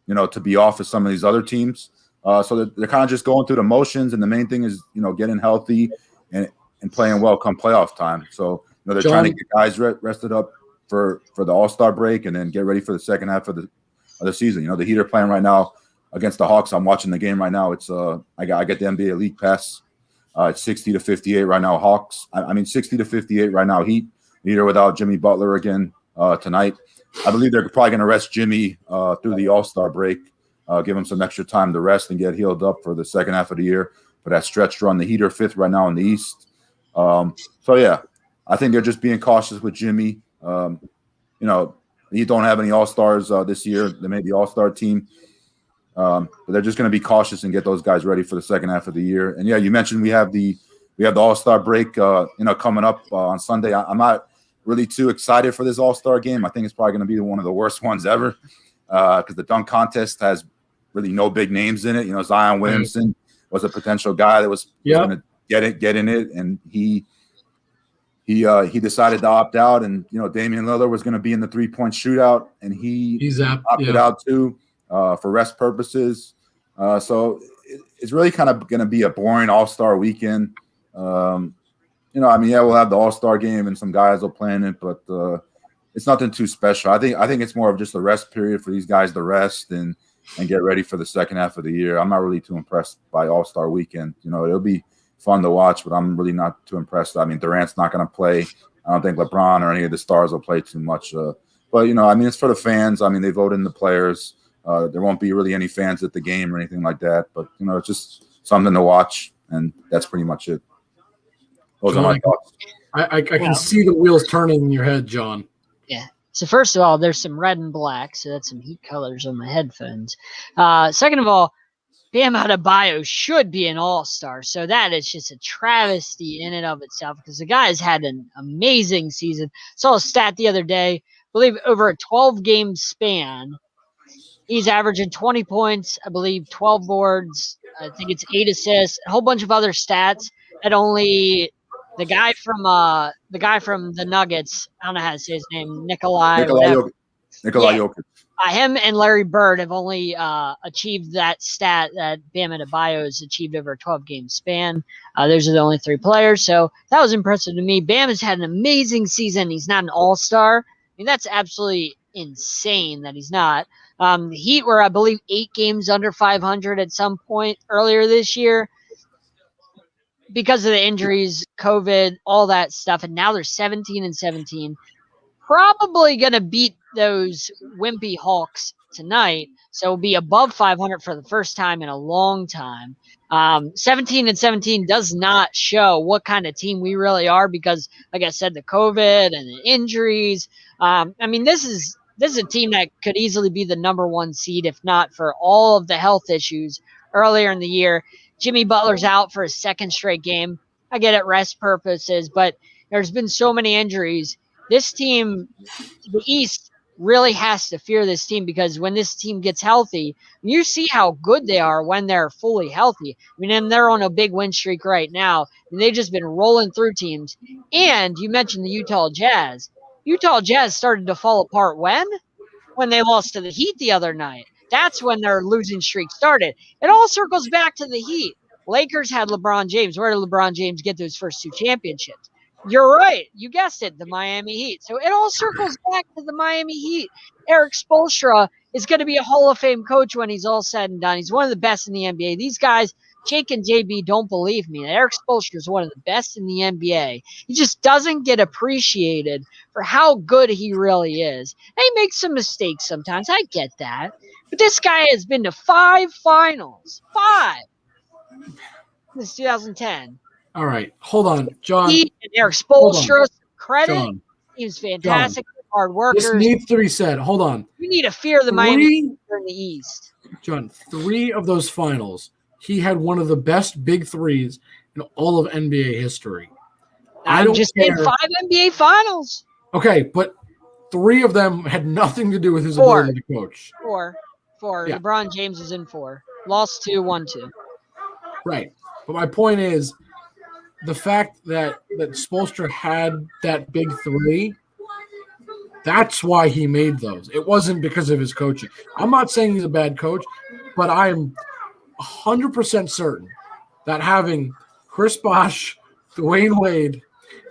to be off as some of these other teams. So they're kind of just going through the motions, and the main thing is getting healthy and playing well come playoff time. So they're trying to get guys rested up for the All-Star break, and then get ready for the second half of the season. The Heat are playing right now against the Hawks. I'm watching the game right now. It's I get the NBA League Pass. It's 60-58 right now, Hawks. 60-58 right now, Heat. Heat are without Jimmy Butler again tonight. I believe they're probably going to rest Jimmy through the All-Star break, give him some extra time to rest and get healed up for the second half of the year for that stretch run. The Heat are 5th right now in the East. I think they're just being cautious with Jimmy. You don't have any All-Stars this year. They made the All-Star team. But they're just going to be cautious and get those guys ready for the second half of the year. And you mentioned we have the All-Star break, coming up on Sunday. I'm not really too excited for this All-Star game. I think it's probably going to be one of the worst ones ever, because the dunk contest has really no big names in it. Zion Williamson was a potential guy that was going to get in it, and he decided to opt out. And Damian Lillard was going to be in the 3-point shootout, and he's opted out too. For rest purposes. So it's really kind of going to be a boring All-Star weekend. We'll have the All-Star game and some guys will play in it, but it's nothing too special. I think it's more of just a rest period for these guys to rest and get ready for the second half of the year. I'm not really too impressed by All-Star weekend. It'll be fun to watch, but I'm really not too impressed. Durant's not going to play. I don't think LeBron or any of the stars will play too much. But it's for the fans. They vote in the players. There won't be really any fans at the game or anything like that, but it's just something to watch, and that's pretty much it. Those are my thoughts. I can see the wheels turning in your head, John. Yeah. So first of all, there's some red and black, so that's some Heat colors on my headphones. Second of all, Bam Adebayo should be an all-star, so that is just a travesty in and of itself, because the guy has had an amazing season. Saw a stat the other day, I believe over a 12-game span, he's averaging 20 points, I believe 12 boards, I think it's 8 assists, a whole bunch of other stats that only the guy from the Nuggets, I don't know how to say his name, Nikolai Jokic. Him and Larry Bird have only achieved that stat that Bam Adebayo has achieved over a 12-game span. Those are the only 3 players, so that was impressive to me. Bam has had an amazing season. He's not an all-star. That's absolutely insane that he's not. The Heat were, I believe, 8 games under 500 at some point earlier this year because of the injuries, COVID, all that stuff, and now they're 17-17. Probably going to beat those wimpy Hawks tonight, so it'll be above 500 for the first time in a long time. 17-17 does not show what kind of team we really are because, like I said, the COVID and the injuries. This is a team that could easily be the number 1 seed if not for all of the health issues earlier in the year. Jimmy Butler's out for his 2nd straight game. I get it, rest purposes, but there's been so many injuries. This team, the East, really has to fear this team because when this team gets healthy, you see how good they are when they're fully healthy. And they're on a big win streak right now, and they've just been rolling through teams. And you mentioned the Utah Jazz. Utah Jazz started to fall apart when they lost to the Heat the other night. That's when their losing streak started. It all circles back to the Heat. Lakers had LeBron James. Where did LeBron James get those first 2 championships? You're right. You guessed it, the Miami Heat. So it all circles back to the Miami Heat. Eric Spoelstra is going to be a Hall of Fame coach when he's all said and done. He's one of the best in the NBA. These guys Jake and JB don't believe me. Eric Spoelstra is one of the best in the NBA. He just doesn't get appreciated for how good he really is. And he makes some mistakes sometimes. I get that. But this guy has been to 5 finals. 5. Since 2010. All right. Hold on, John. He and Eric Spoelstra, credit. John. He's fantastic. Hard workers. This needs to be said. Hold on. You need to fear the Miami Heat in the East. John, 3 of those finals, he had one of the best big threes in all of NBA history. I don't just care. named 5 NBA finals. Okay, but 3 of them had nothing to do with his ability to coach. 4. Yeah. LeBron James was in 4. Lost 2, won 2. Right. But my point is the fact that Spoelstra had that big 3, that's why he made those. It wasn't because of his coaching. I'm not saying he's a bad coach, but I am 100% certain that having Chris Bosh, Dwayne Wade,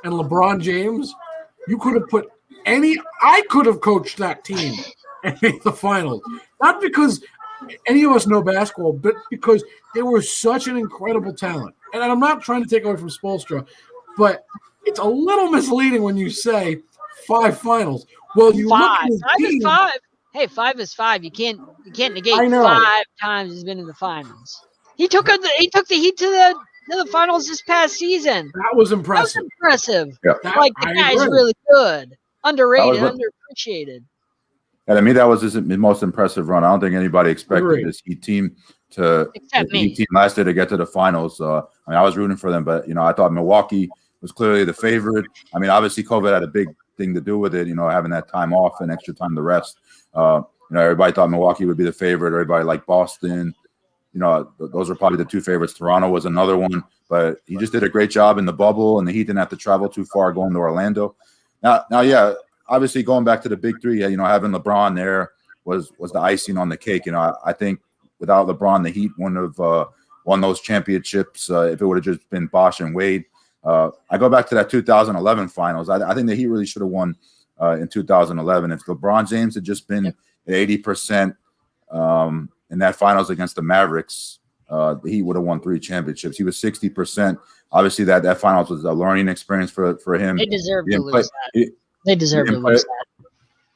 and LeBron James, you could have put I could have coached that team and made the finals. Not because any of us know basketball, but because they were such an incredible talent. And I'm not trying to take away from Spoelstra, but it's a little misleading when you say 5 finals. Well, you 5. Look 5 is 5. Hey, 5 is 5. You can't negate 5 times he's been in the finals. He took the Heat to the finals this past season. That was impressive. Yeah. The guy's really good. Underrated, underappreciated. And I mean, that was his most impressive run. I don't think anybody expected this Heat team Heat team last year to get to the finals. I was rooting for them, but I thought Milwaukee was clearly the favorite. I mean, obviously COVID had a big thing to do with it, having that time off and extra time to rest. Everybody thought Milwaukee would be the favorite. Everybody liked Boston. Those are probably the 2 favorites. Toronto was another one, but he just did a great job in the bubble, and the Heat didn't have to travel too far going to Orlando. Now, yeah, obviously going back to the big 3, having LeBron there was the icing on the cake. I think without LeBron, the Heat wouldn't have won those championships if it would have just been Bosh and Wade. I go back to that 2011 finals. I think the Heat really should have won in 2011. If LeBron James had just been at 80% in that finals against the Mavericks, the Heat would have won 3 championships. He was 60%. Obviously, that finals was a learning experience for him. They deserve to lose that. They deserve to lose that.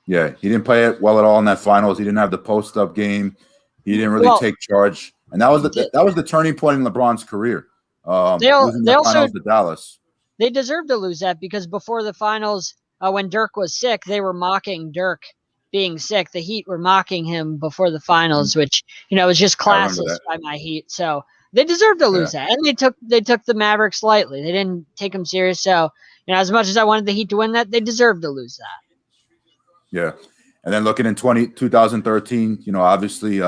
Yeah, he didn't play it well at all in that finals. He didn't have the post-up game. He didn't really take charge, and that was the turning point in LeBron's career. They also to Dallas. They deserve to lose that because before the finals, when Dirk was sick, they were mocking Dirk being sick. The Heat were mocking him before the finals, which was just classist by my Heat. So they deserve to lose that, and they took the Mavericks lightly. They didn't take them serious. So as much as I wanted the Heat to win that, they deserve to lose that. Yeah, and then looking in 2013, obviously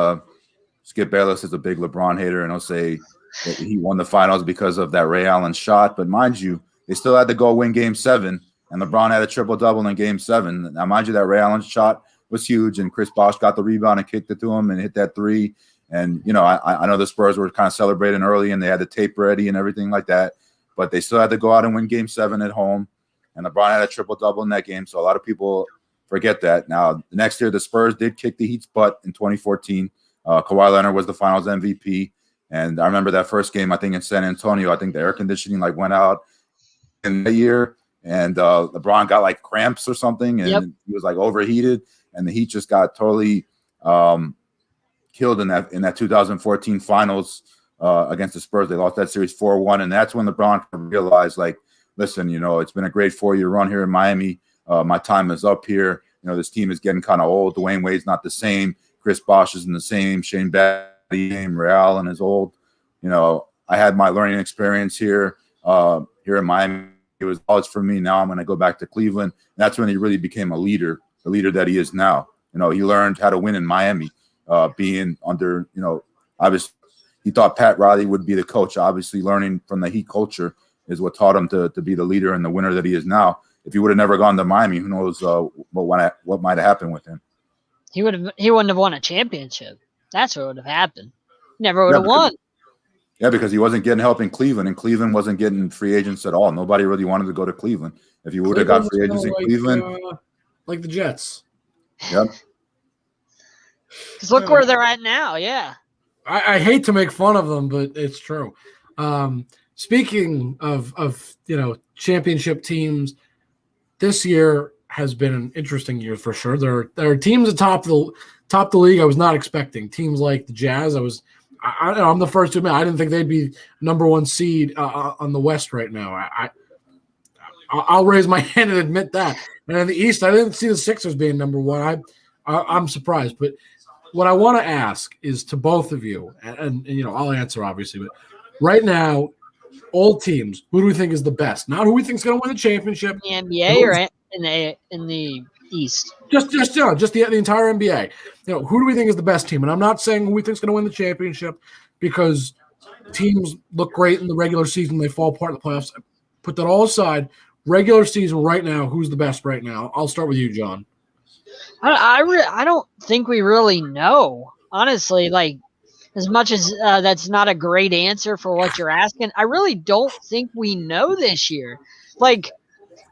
Skip Bayless is a big LeBron hater, and he'll say that he won the finals because of that Ray Allen shot. But mind you, they still had to go win Game 7, and LeBron had a triple-double in Game 7. Now, mind you, that Ray Allen shot was huge, and Chris Bosh got the rebound and kicked it to him and hit that 3. And, I know the Spurs were kind of celebrating early, and they had the tape ready and everything like that. But they still had to go out and win Game 7 at home, and LeBron had a triple-double in that game. So a lot of people forget that. Now, the next year, the Spurs did kick the Heat's butt in 2014. Kawhi Leonard was the finals MVP. And I remember that first game, I think in San Antonio, I think the air conditioning went out in the year, and LeBron got cramps or something, and he was overheated, and the Heat just got totally killed in that 2014 finals against the Spurs. They lost that series 4-1, and that's when LeBron realized, listen, it's been a great 4-year run here in Miami. My time is up here. This team is getting kind of old. Dwayne Wade's not the same. Chris Bosh isn't the same. Shane Battier, Ray Allen is old. I had my learning experience here in Miami. It was college for me. Now I'm going to go back to Cleveland. And that's when he really became a leader, the leader that he is now. He learned how to win in Miami, being under, obviously he thought Pat Riley would be the coach. Obviously learning from the Heat culture is what taught him to be the leader and the winner that he is now. If he would have never gone to Miami, who knows what might have happened with him. He wouldn't have won a championship. That's what would have happened. Never would have won. Yeah, because he wasn't getting help in Cleveland, and Cleveland wasn't getting free agents at all. Nobody really wanted to go to Cleveland. If you would have got free agents in Cleveland. Like the Jets. Yep. Because look where they're at now, yeah. I hate to make fun of them, but it's true. Speaking of championship teams, this year has been an interesting year for sure. There are teams atop the league I was not expecting. Teams like the Jazz. I'm the first to admit I didn't think they'd be number one seed on the West right now. I'll raise my hand and admit that. And in the East, I didn't see the Sixers being number one. I'm surprised. But what I want to ask is to both of you, and I'll answer obviously, but right now, all teams, who do we think is the best? Not who we think is going to win the championship. In the NBA or in the East? Just the entire NBA. Who do we think is the best team? And I'm not saying who we think is going to win the championship because teams look great in the regular season. They fall apart in the playoffs. Put that all aside. Regular season right now, who's the best right now? I'll start with you, John. I don't think we really know, honestly. Like, as much as that's not a great answer for what you're asking, I really don't think we know this year. Like,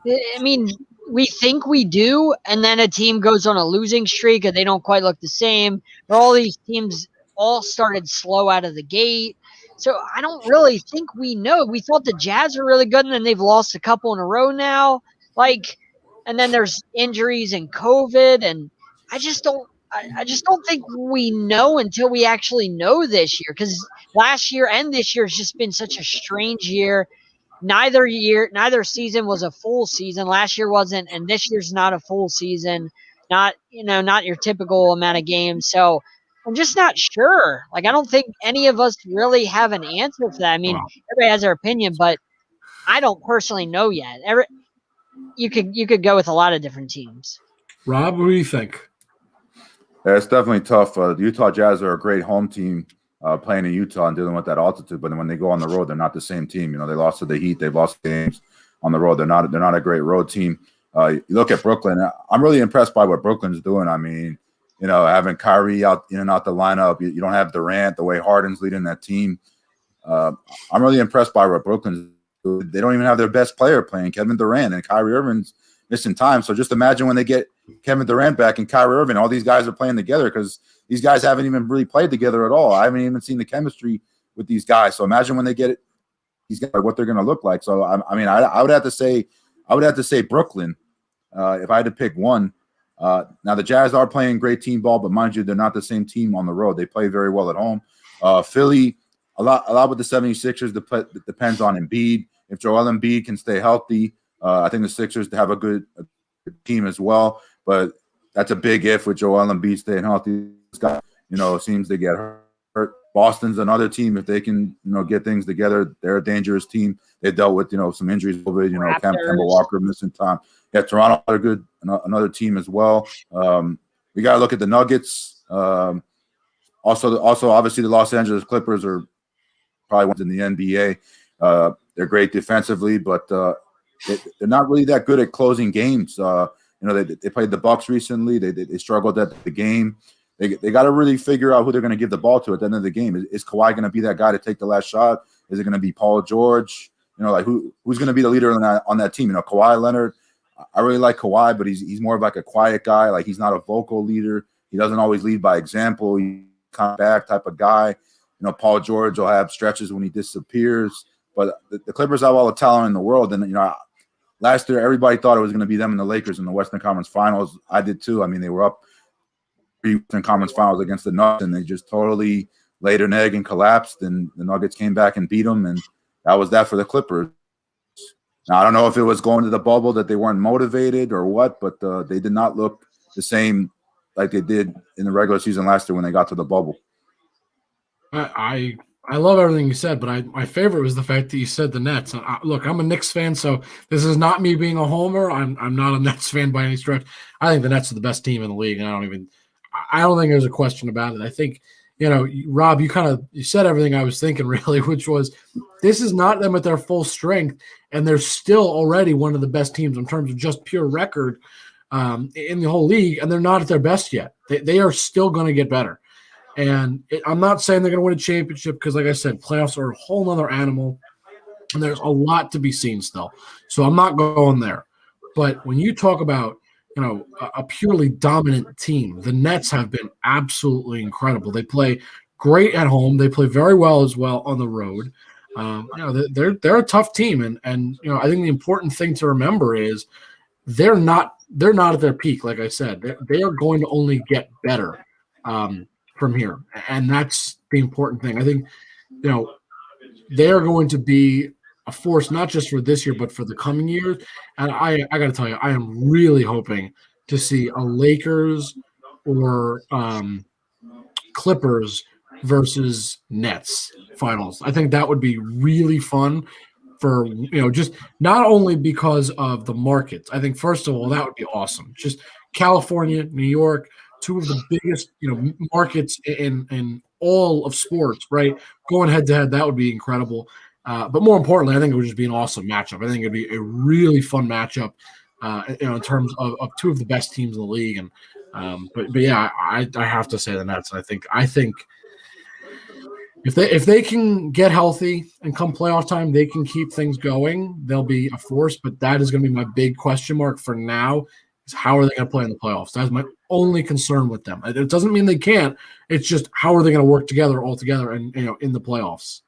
I mean, we think we do, and then a team goes on a losing streak and they don't quite look the same. Or all these teams all started slow out of the gate. So I don't really think we know. We thought the Jazz were really good, and then they've lost a couple in a row now. And then there's injuries and COVID, and I just don't think we know until we actually know this year. Because last year and this year has just been such a strange year. Neither season was a full season. Last year wasn't, and this year's not a full season. Not your typical amount of games. So I'm just not sure. Like, I don't think any of us really have an answer for that. I mean, everybody has their opinion, but I don't personally know yet. You could go with a lot of different teams. Rob, what do you think? Yeah, it's definitely tough. The Utah Jazz are a great home team playing in Utah and dealing with that altitude, but when they go on the road, they're not the same team. They lost to the Heat. They've lost games on the road. They're not a great road team. You look at Brooklyn. I'm really impressed by what Brooklyn's doing. I mean, having Kyrie out in and out the lineup. You don't have Durant, the way Harden's leading that team. I'm really impressed by what Brooklyn's doing. They don't even have their best player playing, Kevin Durant, and Kyrie Irving's missing time. So just imagine when they get Kevin Durant back and Kyrie Irving, all these guys are playing together because these guys haven't even really played together at all. I haven't even seen the chemistry with these guys. So imagine when they get it, these guys, what they're going to look like. So I would have to say Brooklyn if I had to pick one. Now the Jazz are playing great team ball, but mind you, they're not the same team on the road. They play very well at home. Philly, a lot with the 76ers depends on Embiid. If Joel Embiid can stay healthy, I think the Sixers have a good team as well. But that's a big if with Joel Embiid staying healthy. This guy, seems to get hurt. Boston's another team. If they can, get things together, they're a dangerous team. They dealt with, some injuries over, Kemba Walker missing time. Yeah, Toronto are good, another team as well. We got to look at the Nuggets. Also, obviously, the Los Angeles Clippers are probably ones in the NBA. They're great defensively, but they're not really that good at closing games. They played the Bucks recently. They struggled at the game. They got to really figure out who they're going to give the ball to at the end of the game. Is Kawhi going to be that guy to take the last shot? Is it going to be Paul George? Who's going to be the leader on that team? Kawhi Leonard. I really like Kawhi, but he's more of like a quiet guy. Like, he's not a vocal leader. He doesn't always lead by example. He's kind of back type of guy. Paul George will have stretches when he disappears. But the Clippers have all the talent in the world. And, last year everybody thought it was going to be them and the Lakers in the Western Conference Finals. I did too. I mean, they were up Western Conference Finals against the Nuggets, and they just totally laid an egg and collapsed. And the Nuggets came back and beat them, and that was that for the Clippers. Now, I don't know if it was going to the bubble that they weren't motivated or what, but they did not look the same like they did in the regular season last year when they got to the bubble. I love everything you said, but my favorite was the fact that you said the Nets. Look, I'm a Knicks fan, so this is not me being a homer. I'm not a Nets fan by any stretch. I think the Nets are the best team in the league, and I don't think there's a question about it. I think, Rob, you said everything I was thinking, really, which was this is not them at their full strength, and they're still already one of the best teams in terms of just pure record in the whole league, and they're not at their best yet. They are still going to get better. And I'm not saying they're going to win a championship because, like I said, playoffs are a whole other animal, and there's a lot to be seen still. So I'm not going there. But when you talk about, a purely dominant team, the Nets have been absolutely incredible. They play great at home. They play very well as well on the road. They're a tough team, and I think the important thing to remember is they're not at their peak. Like I said, they are going to only get better from here, and that's the important thing. I think they are going to be a force not just for this year but for the coming years. And I got to tell you, I am really hoping to see a Lakers or Clippers versus Nets finals. I think that would be really fun for just not only because of the markets. I think first of all that would be awesome. Just California, New York, two of the biggest markets in all of sports, right? Going head to head, that would be incredible. But more importantly, I think it would just be an awesome matchup. I think it'd be a really fun matchup, in terms of two of the best teams in the league. And but yeah, I have to say the Nets. I think if they can get healthy and come playoff time, they can keep things going. They'll be a force. But that is going to be my big question mark for now. Is how are they going to play in the playoffs? That's my only concern with them. It doesn't mean they can't. It's just how are they going to work together all together and in the playoffs.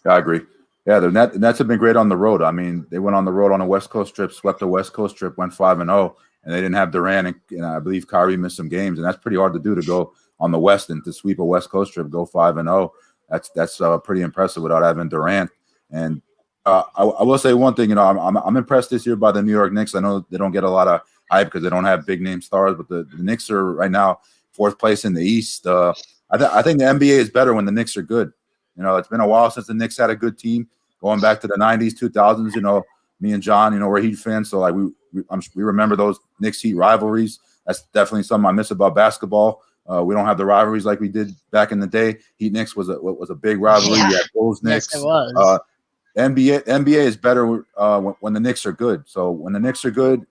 Yeah, I agree. Yeah, the Nets have been great on the road. I mean, they went on the road on a West Coast trip, swept the West Coast trip, went 5-0, and they didn't have Durant, and I believe Kyrie missed some games, and that's pretty hard to do, to go on the West and to sweep a West Coast trip, go 5-0. That's pretty impressive without having Durant. And I will say one thing, I'm impressed this year by the New York Knicks. I know they don't get a lot of hype because they don't have big name stars, but the Knicks are right now 4th place in the East. I think the NBA is better when the Knicks are good. It's been a while since the Knicks had a good team, going back to the 90s, 2000s. Me and John, we're Heat fans, so like we remember those Knicks Heat rivalries. That's definitely something I miss about basketball. We don't have the rivalries like we did back in the day. Heat Knicks was a big rivalry. Yeah. You had Bulls Knicks. Yes, it was. NBA is better when the Knicks are good. So when the Knicks are good,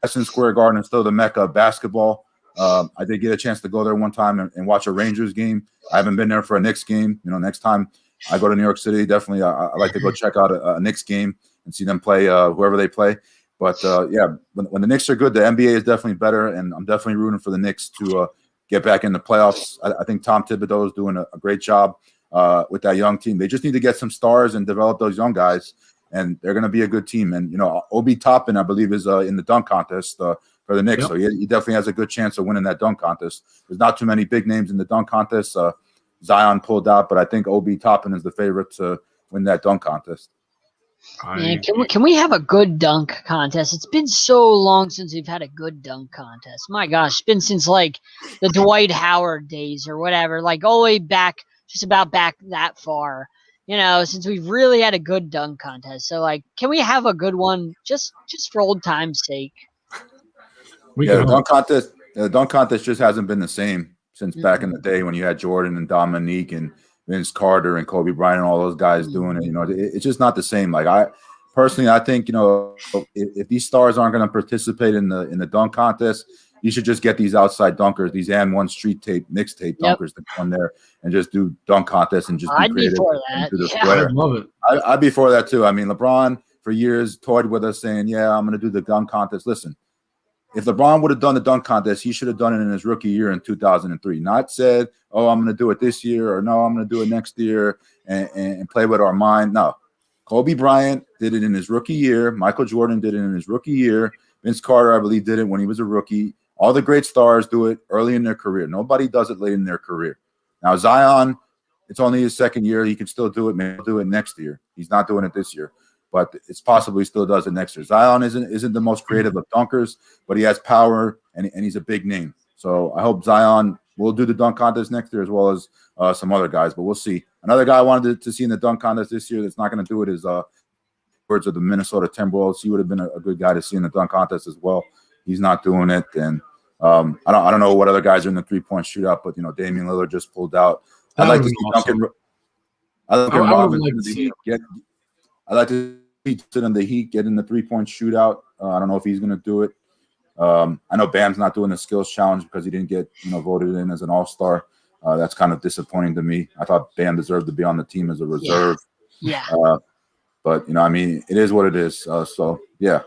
Madison Square Garden is still the mecca of basketball. I did get a chance to go there one time and watch a Rangers game. I haven't been there for a Knicks game. Next time I go to New York City, definitely I like to go check out a Knicks game and see them play whoever they play. But when the Knicks are good, the NBA is definitely better, and I'm definitely rooting for the Knicks to get back in the playoffs. I think Tom Thibodeau is doing a great job with that young team. They just need to get some stars and develop those young guys, and they're going to be a good team. And Obi Toppin, I believe, is in the dunk contest for the Knicks. Yep. So he definitely has a good chance of winning that dunk contest. There's not too many big names in the dunk contest. Zion pulled out, but I think Obi Toppin is the favorite to win that dunk contest. Man, can we have a good dunk contest? It's been so long since we've had a good dunk contest. My gosh, it's been since like the Dwight Howard days or whatever, like all the way back, just about back that far, since we've really had a good dunk contest. So like, can we have a good one just for old time's sake? The dunk contest just hasn't been the same since back in the day when you had Jordan and Dominique and Vince Carter and Kobe Bryant and all those guys doing it. It's just not the same. Like I think, if these stars aren't going to participate in the dunk contest, you should just get these outside dunkers, these and one street tape, mixtape dunkers to come there and just do dunk contests and just I'd be for that. I'd love it. I'd be for that too. I mean, LeBron for years toyed with us saying, yeah, I'm going to do the dunk contest. Listen, if LeBron would have done the dunk contest, he should have done it in his rookie year in 2003. Not said, oh, I'm going to do it this year, or no, I'm going to do it next year and play with our mind. No. Kobe Bryant did it in his rookie year. Michael Jordan did it in his rookie year. Vince Carter, I believe, did it when he was a rookie. All the great stars do it early in their career. Nobody does it late in their career. Now, Zion, it's only his second year. He can still do it. Maybe he'll do it next year. He's not doing it this year, but it's possible he still does it next year. Zion isn't the most creative of dunkers, but he has power, and he's a big name. So I hope Zion will do the dunk contest next year as well as some other guys, but we'll see. Another guy I wanted to see in the dunk contest this year that's not going to do it is Birds of the Minnesota Timberwolves. He would have been a good guy to see in the dunk contest as well. He's not doing it, and I don't know what other guys are in the 3-point shootout, but Damian Lillard just pulled out. I'd like to see Duncan. I'd like to see the Heat get in the 3-point shootout. I don't know if he's going to do it. I know Bam's not doing the skills challenge because he didn't get voted in as an all-star. That's kind of disappointing to me. I thought Bam deserved to be on the team as a reserve. Yeah. But it is what it is. So yeah.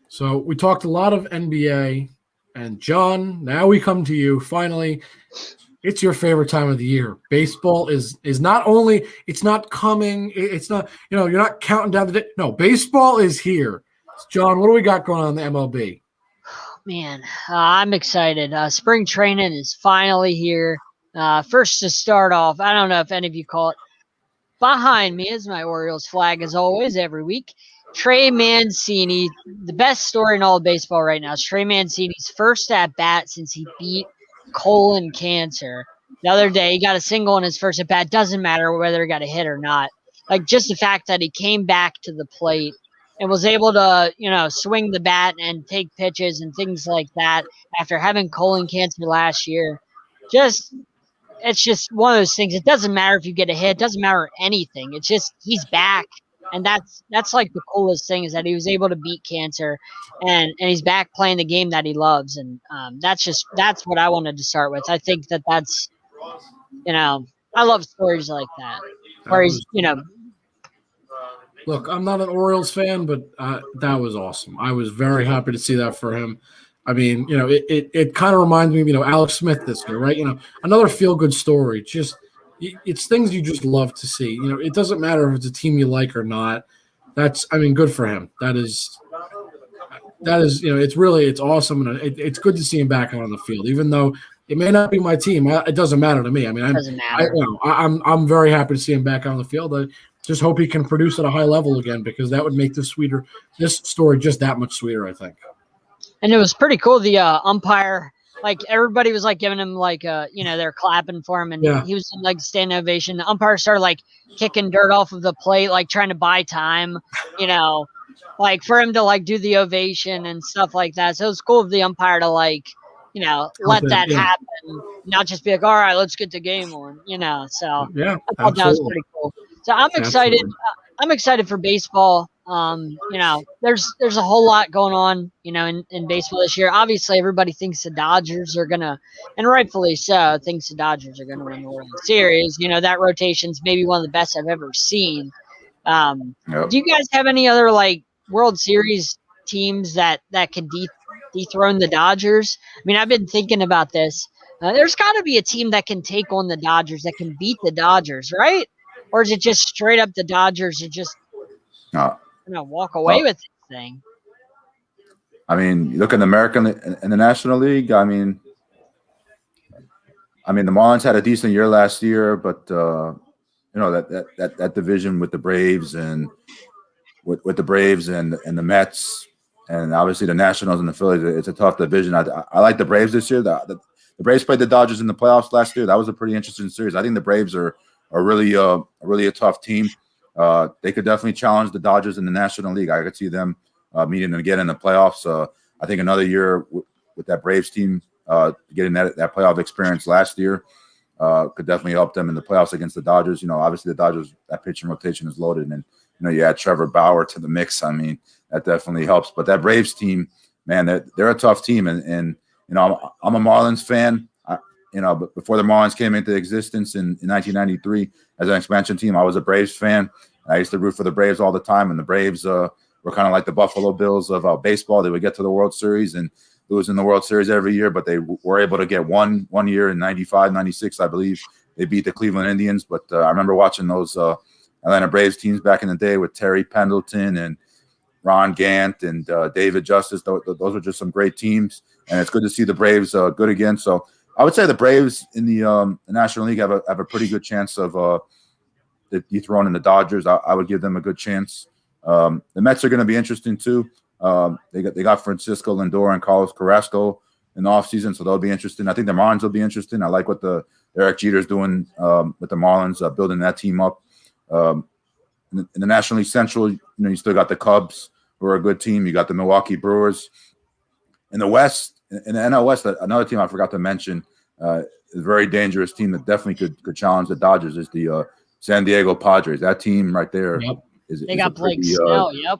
So we talked a lot of NBA, and John, now we come to you finally. It's your favorite time of the year. Baseball is not only it's not coming. It's not you're not counting down the day. No, baseball is here. John, what do we got going on in the MLB? Man, I'm excited. Spring training is finally here. First to start off, I don't know if any of you call it. Behind me is my Orioles flag, as always, every week. Trey Mancini, the best story in all of baseball right now is Trey Mancini's first at-bat since he beat colon cancer. The other day, he got a single in his first at-bat. Doesn't matter whether he got a hit or not. Like, just the fact that he came back to the plate and was able to, swing the bat and take pitches and things like that after having colon cancer last year. It's just one of those things. It doesn't matter if you get a hit. It doesn't matter anything. It's just he's back. And that's like the coolest thing is that he was able to beat cancer and he's back playing the game that he loves. And that's what I wanted to start with. I think that's, I love stories like that. Where he's, Look, I'm not an Orioles fan, but that was awesome. I was very happy to see that for him. I mean, it kind of reminds me of, Alex Smith this year, right? Another feel-good story. Just it's things you just love to see. It doesn't matter if it's a team you like or not. Good for him. That is, it's awesome, and it's good to see him back out on the field, even though it may not be my team. It doesn't matter to me. I mean, I'm very happy to see him back out on the field. I just hope he can produce at a high level again because that would make this story just that much sweeter, I think. And it was pretty cool. The umpire, everybody was giving him they're clapping for him, and he was in standing ovation. The umpire started kicking dirt off of the plate, trying to buy time, for him to do the ovation and stuff like that. So it was cool of the umpire to let that happen, not just be like, all right, let's get the game on, So yeah, I thought that was pretty cool. So I'm excited. Absolutely. I'm excited for baseball. There's a whole lot going on, in baseball this year. Obviously, everybody thinks the Dodgers are gonna, and rightfully so, thinks the Dodgers are gonna win the World Series. That rotation's maybe one of the best I've ever seen. Do you guys have any other World Series teams that can dethrone the Dodgers? I mean, I've been thinking about this. There's got to be a team that can take on the Dodgers, that can beat the Dodgers, right? Or is it just straight up the Dodgers are just walk away with this thing? I mean, you look at the American and the National League. I mean, the Marlins had a decent year last year, but that division with the Braves and with the Braves and the Mets, and obviously the Nationals and the Phillies, it's a tough division. I like the Braves this year. The Braves played the Dodgers in the playoffs last year. That was a pretty interesting series. I think the Braves are really a tough team. They could definitely challenge the Dodgers in the National League. I could see them meeting them again in the playoffs. I think another year with that Braves team getting that playoff experience last year could definitely help them in the playoffs against the Dodgers. Obviously the Dodgers, that pitching rotation is loaded, and you add Trevor Bauer to the mix. I mean, that definitely helps. But that Braves team, man, they're a tough team, and I'm a Marlins fan. But before the Marlins came into existence in 1993 as an expansion team, I was a Braves fan. I used to root for the Braves all the time, and the Braves were kind of like the Buffalo Bills of baseball. They would get to the World Series and lose in the World Series every year, but they were able to get one year in 95, 96, I believe. They beat the Cleveland Indians, but I remember watching those Atlanta Braves teams back in the day with Terry Pendleton and Ron Gant and David Justice. Those were just some great teams, and it's good to see the Braves good again. So I would say the Braves in the National League have a pretty good chance of dethroning the Dodgers. I would give them a good chance. The Mets are going to be interesting too. They got Francisco Lindor and Carlos Carrasco in the offseason, so they'll be interesting. I think the Marlins will be interesting. I like what the Derek Jeter's doing with the Marlins, building that team up. In the National League Central, you still got the Cubs, who are a good team. You got the Milwaukee Brewers. In the West, in the NL West, another team I forgot to mention, is a very dangerous team that definitely could challenge the Dodgers, is the San Diego Padres. That team right there. Yep. They got Blake Snell. Yep.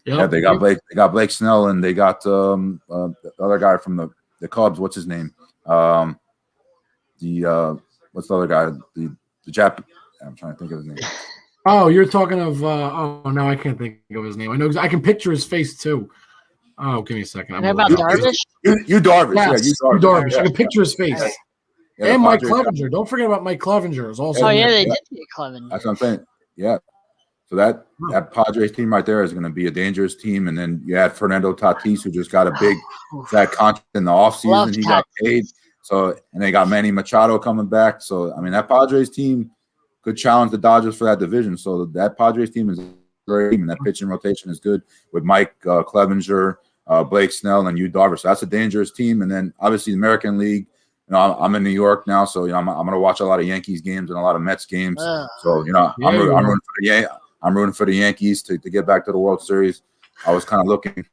Yeah, they got Blake. They got Blake Snell, and they got the other guy from the Cubs. What's his name? What's the other guy? The Jap. I'm trying to think of his name. Oh, you're talking of. No, I can't think of his name. I know. I can picture his face too. Oh, give me a second. How about Darvish? You Darvish. Yes, yeah, you Darvish. I can picture his face. And Mike Clevenger. Don't forget about Mike Clevenger. Is also. Oh yeah, they did get Clevenger. That's what I'm saying. Yeah. So that Padres team right there is going to be a dangerous team. And then you had Fernando Tatis, who just got a big fat contract in the offseason. He got paid. So, and they got Manny Machado coming back. So, I mean, that Padres team could challenge the Dodgers for that division. So that Padres team is great, and that pitching rotation is good with Mike Clevenger, Blake Snell, and Yu Darvish. So that's a dangerous team. And then obviously the American League. You know, I'm in New York now, so I'm going to watch a lot of Yankees games and a lot of Mets games. So I'm rooting for the Yankees to get back to the World Series. I was kind of looking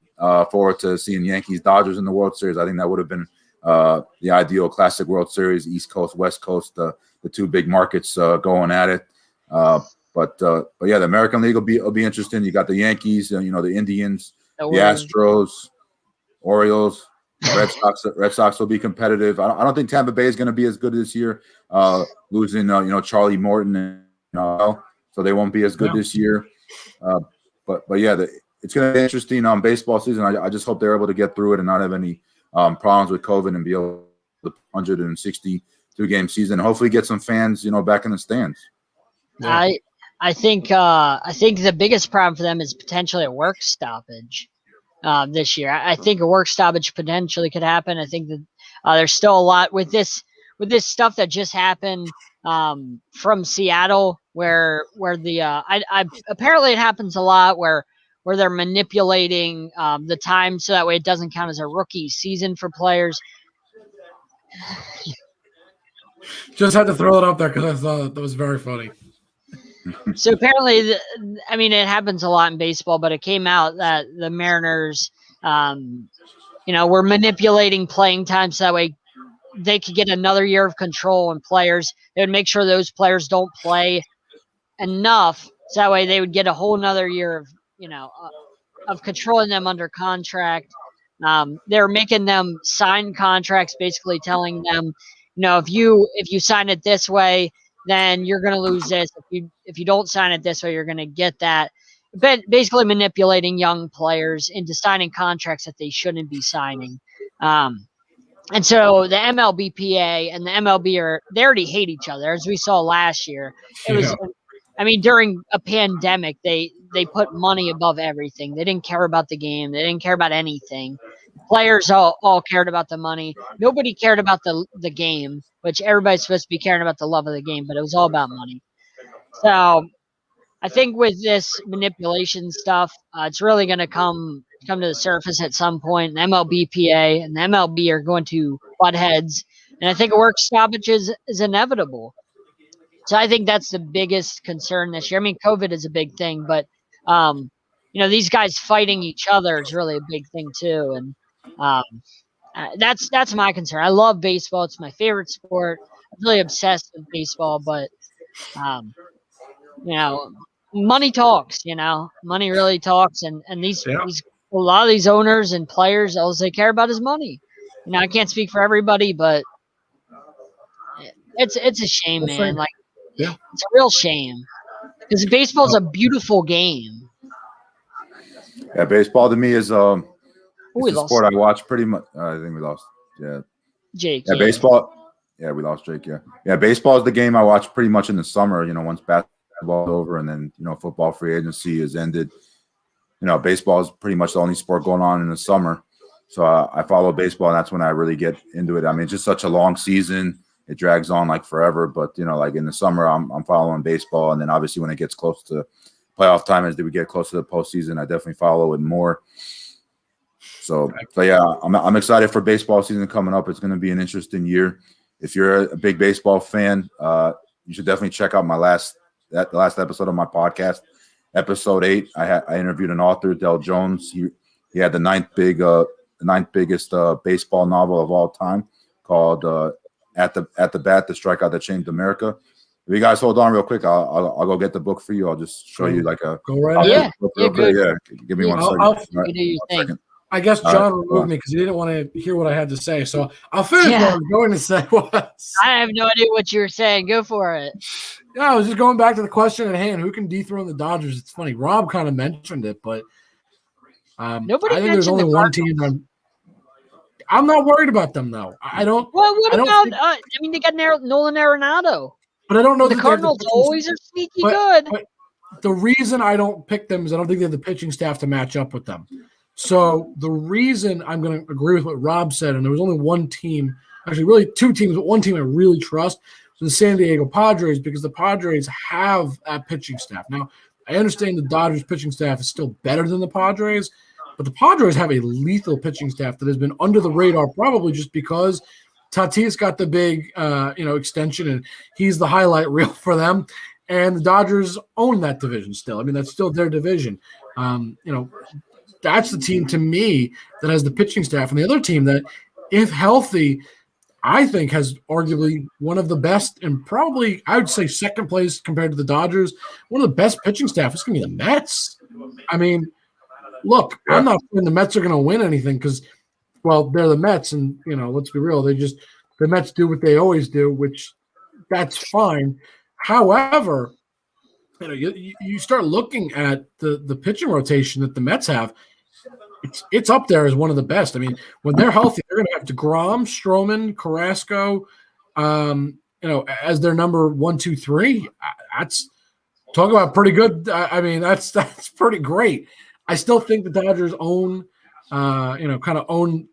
forward to seeing Yankees Dodgers in the World Series. I think that would have been the ideal classic World Series, East Coast, West Coast, the two big markets going at it. But yeah, the American League will be interesting. You got the Yankees, the Indians, the Astros, Orioles, Red Sox will be competitive. I don't think Tampa Bay is going to be as good this year, losing Charlie Morton and so they won't be as good this year. But yeah, it's going to be interesting baseball season. I just hope they're able to get through it and not have any problems with COVID and be able to 162-game season. Hopefully, get some fans back in the stands. Yeah. I think the biggest problem for them is potentially a work stoppage this year. I think a work stoppage potentially could happen. I think that there's still a lot with this stuff that just happened from Seattle, where the apparently it happens a lot where they're manipulating the time so that way it doesn't count as a rookie season for players. Just had to throw it up there because I thought that was very funny. So apparently, it happens a lot in baseball, but it came out that the Mariners, were manipulating playing time so that way they could get another year of control on players. They would make sure those players don't play enough so that way they would get a whole another year of controlling them under contract. They're making them sign contracts, basically telling them, if you sign it this way, then you're going to lose this. If you don't sign it this way, you're going to get that. But basically manipulating young players into signing contracts that they shouldn't be signing. And so the MLBPA and the MLB they already hate each other, as we saw last year. It was, during a pandemic, they put money above everything. They didn't care about the game. They didn't care about anything. Players all cared about the money. Nobody cared about the game, which everybody's supposed to be caring about the love of the game, but it was all about money. So I think with this manipulation stuff, it's really going to come to the surface at some point. The MLBPA and the MLB are going to butt heads, and I think a work stoppage is inevitable. So I think that's the biggest concern this year. COVID is a big thing, but these guys fighting each other is really a big thing too, and that's my concern. I love baseball; it's my favorite sport. I'm really obsessed with baseball, but money talks. Money really talks, and these a lot of these owners and players, all they care about is money. I can't speak for everybody, but it's a shame, man. It's a real shame because baseball is a beautiful game. Yeah, baseball to me is it's a sport I watch pretty much. I think we lost. Yeah, Jake. Yeah, baseball. Yeah, we lost Jake. Yeah. Baseball is the game I watch pretty much in the summer. Once basketball is over and then football free agency is ended. Baseball is pretty much the only sport going on in the summer. So I follow baseball, and that's when I really get into it. It's just such a long season. It drags on like forever. But, like in the summer, I'm following baseball. And then obviously when it gets close to playoff time, as we get close to the postseason, I definitely follow it more. So yeah, I'm excited for baseball season coming up. It's going to be an interesting year. If you're a big baseball fan, you should definitely check out the last episode of my podcast, episode 8. I interviewed an author, Del Jones. He had the ninth biggest baseball novel of all time, called At the Bat, the Strikeout That Changed America. If you guys hold on real quick, I'll go get the book for you. I'll just show you like a go right. Yeah, give me 1 second. One second. I guess John removed me because he didn't want to hear what I had to say. So I'll finish what I was going to say. I have no idea what you were saying. Go for it. Yeah, I was just going back to the question at hand. Who can dethrone the Dodgers? It's funny. Rob kind of mentioned it, but nobody. I think there's only one team. I'm not worried about them though. I don't. Well, what about? Think, they got Nolan Arenado. But I don't know. The Cardinals always are sneaky good. But the reason I don't pick them is I don't think they have the pitching staff to match up with them. So the reason I'm going to agree with what Rob said, and there was only one team, actually really two teams, but one team I really trust, was the San Diego Padres, because the Padres have a pitching staff. Now, I understand the Dodgers pitching staff is still better than the Padres, but the Padres have a lethal pitching staff that has been under the radar, probably just because Tatis got the big, extension, and he's the highlight reel for them. And the Dodgers own that division still. I mean, that's still their division. That's the team to me that has the pitching staff, and the other team that, if healthy, I think has arguably one of the best, and probably I would say second place compared to the Dodgers. One of the best pitching staff is going to be the Mets. I mean, look, I'm not saying the Mets are going to win anything because, well, they're the Mets, and let's be real, the Mets do what they always do, which that's fine. However, you start looking at the pitching rotation that the Mets have. It's up there as one of the best. I mean, when they're healthy, they're going to have DeGrom, Stroman, Carrasco, as their number 1, 2, 3. That's talk about pretty good. I mean, that's pretty great. I still think the Dodgers own, kind of own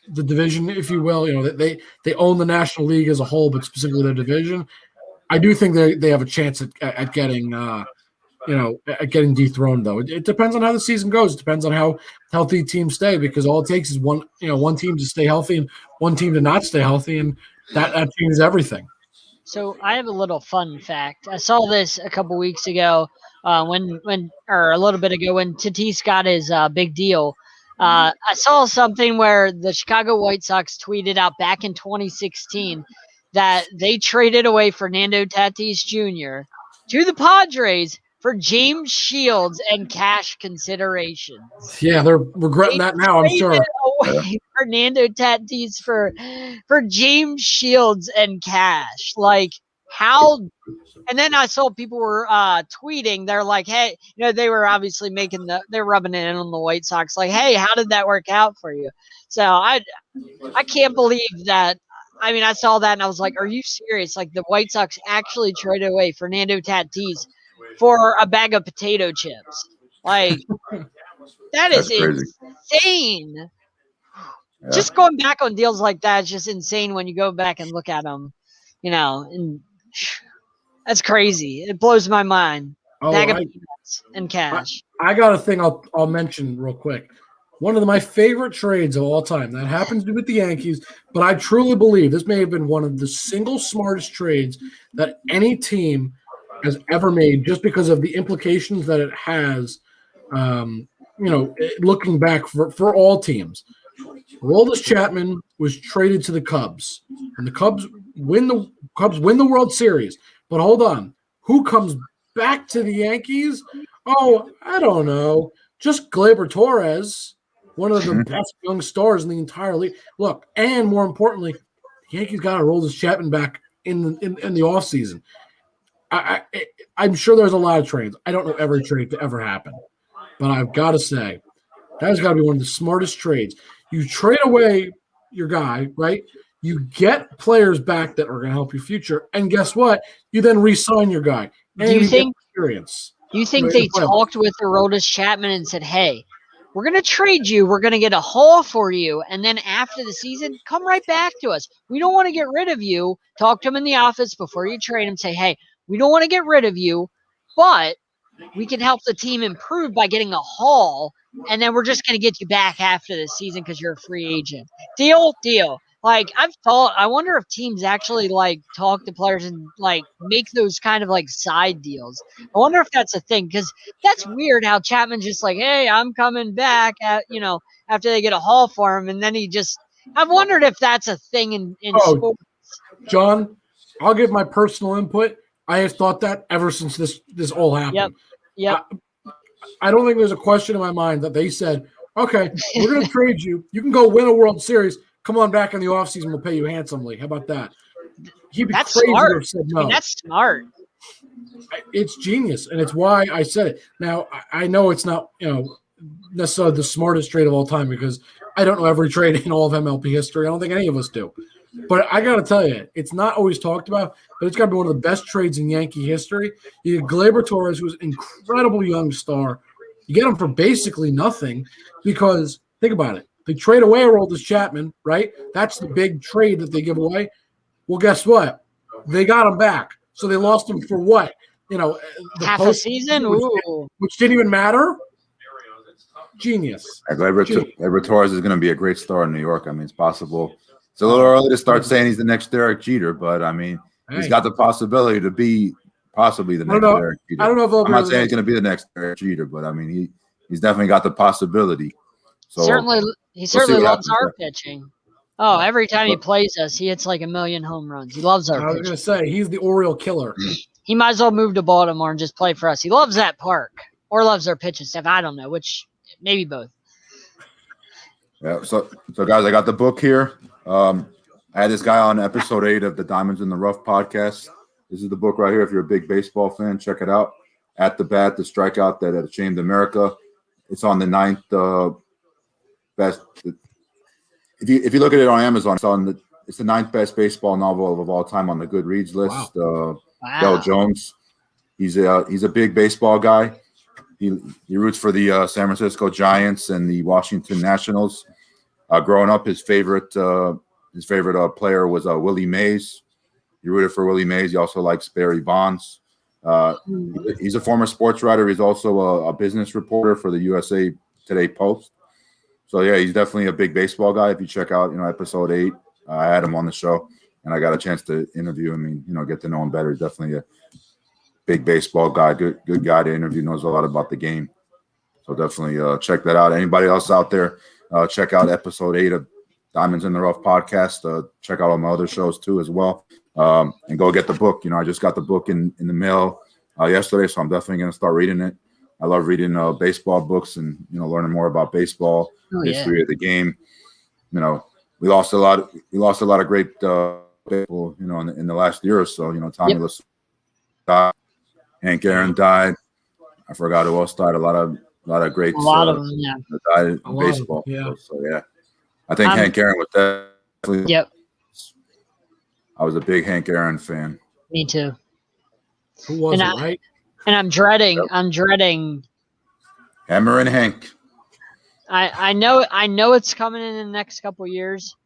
the division, if you will. They own the National League as a whole, but specifically their division. I do think they have a chance at getting getting dethroned, though. It depends on how the season goes. It depends on how healthy teams stay, because all it takes is one team to stay healthy and one team to not stay healthy, and that changes everything. So I have a little fun fact. I saw this a couple weeks ago, when a little bit ago when Tatis got his big deal. I saw something where the Chicago White Sox tweeted out back in 2016 that they traded away Fernando Tatis Jr. to the Padres for James Shields and cash considerations. Yeah, they're regretting that now, I'm sure. Fernando Tatis for James Shields and cash. Like, how? And then I saw people were tweeting. They're like, hey, they were obviously they're rubbing it in on the White Sox. Like, hey, how did that work out for you? So I can't believe that. I mean, I saw that and I was like, are you serious? Like, the White Sox actually traded away Fernando Tatis for a bag of potato chips. Like, that is insane. Yeah. Just going back on deals like that is just insane when you go back and look at them, and that's crazy. It blows my mind. Bag of peanuts and cash. I got a thing I'll mention real quick. One of my favorite trades of all time. That happens to be with the Yankees, but I truly believe this may have been one of the single smartest trades that any team has ever made, just because of the implications that it has, looking back for all teams. Aroldis Chapman was traded to the Cubs, and the Cubs win the World Series. But hold on, who comes back to the Yankees? Oh, I don't know, just Gleyber Torres, one of the best young stars in the entire league. Look, and more importantly, the Yankees got Aroldis Chapman back in the offseason. I'm sure there's a lot of trades. I don't know every trade to ever happen, but I've got to say that's got to be one of the smartest trades. You trade away your guy, right? You get players back that are going to help your future, and guess what? You then re-sign your guy. And do you think experience? Do you think they talked with Aroldis Chapman and said, "Hey, we're going to trade you. We're going to get a haul for you. And then after the season, come right back to us. We don't want to get rid of you." Talk to him in the office before you trade him. Say, "Hey, we don't want to get rid of you, but we can help the team improve by getting a haul. And then we're just going to get you back after the season because you're a free agent." Deal? Deal. Like, I wonder if teams actually, talk to players and, make those kind of, side deals. I wonder if that's a thing, because that's weird how Chapman's just like, "Hey, I'm coming back," after they get a haul for him. And then I've wondered if that's a thing in sports. John, I'll give my personal input. I have thought that ever since this all happened. Yep. I don't think there's a question in my mind that they said, "Okay, we're going to trade you. You can go win a World Series. Come on back in the offseason. We'll pay you handsomely." How about that? That's smart. Said no. I mean, that's smart. It's genius, and it's why I said it. Now, I know it's not necessarily the smartest trade of all time, because I don't know every trade in all of MLB history. I don't think any of us do. But I got to tell you, it's not always talked about, but it's got to be one of the best trades in Yankee history. You get Gleyber Torres, who's an incredible young star. You get him for basically nothing because, think about it, they trade away Aroldis Chapman, right? That's the big trade that they give away. Well, guess what? They got him back. So they lost him for what? The half a season? Which didn't even matter. Genius. Gleyber Torres is going to be a great star in New York. I mean, it's possible. It's a little early to start saying he's the next Derek Jeter, but I mean, he's got the possibility to be possibly the next Derek Jeter. I don't know if I'm not saying he's going to be the next Derek Jeter, but I mean, he's definitely got the possibility. So he certainly loves our pitching. Oh, every time he plays us, he hits like 1 million home runs. He loves our pitching. I was going to say, he's the Oriole killer. He might as well move to Baltimore and just play for us. He loves that park or loves our pitching staff. I don't know, which maybe both. Yeah, so guys, I got the book here. I had this guy on episode 8 of the Diamonds in the Rough podcast. This is the book right here. If you're a big baseball fan, check it out. At the Bat, the strikeout that had shamed America. It's on the 9th best. If you look at it on Amazon, it's the 9th best baseball novel of all time on the Goodreads list. Wow. Del Jones, he's a big baseball guy. He roots for the San Francisco Giants and the Washington Nationals. Growing up, his favorite player was Willie Mays. He rooted for Willie Mays. He also likes Barry Bonds. He's a former sports writer. He's also a business reporter for the USA Today Post. So yeah, he's definitely a big baseball guy. If you check out, episode 8, I had him on the show, and I got a chance to interview him and get to know him better. He's definitely a big baseball guy, good guy to interview. Knows a lot about the game. So definitely check that out. Anybody else out there, check out episode 8 of Diamonds in the Rough podcast. Check out all my other shows too as well, and go get the book. I just got the book in the mail yesterday, so I'm definitely going to start reading it. I love reading baseball books and learning more about baseball, history of the game. We lost a lot of great people in the last year or so. Tommy Lasorda died, Hank Aaron died. I forgot who else died. A lot of greats. A lot of them, yeah. Died in baseball. So yeah, I think Hank Aaron was definitely. Yep. I was a big Hank Aaron fan. Me too. Who was it, right? And I'm dreading. Hammer and Hank. I know it's coming in the next couple of years,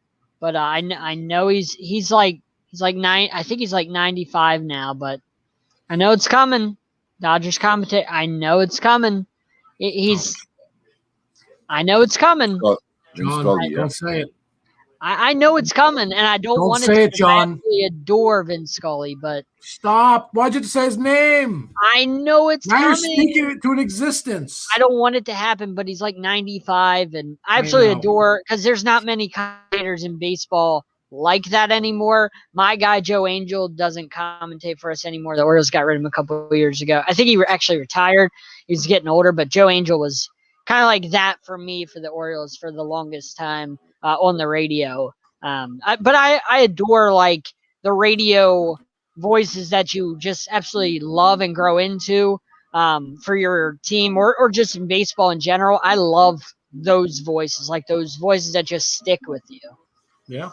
but I know he's like 9. I think he's like 95 now, but I know it's coming. Dodgers commentator. I know it's coming. I know it's coming. John, don't say it. I know it's coming, and I don't want say to it, John. Adore Vin Scully, but stop. Why'd you say his name? I know it's now coming. You're speaking it to an existence. I don't want it to happen, but he's like 95, and I absolutely adore because there's not many commentators in baseball like that anymore. My guy Joe Angel doesn't commentate for us anymore. The Orioles got rid of him a couple of years ago. I think he actually retired. He's getting older, but Joe Angel was kind of like that for me for the Orioles for the longest time. On the radio. But I adore like the radio voices that you just absolutely love and grow into for your team or just in baseball in general. I love those voices, like those voices that just stick with you. Yeah.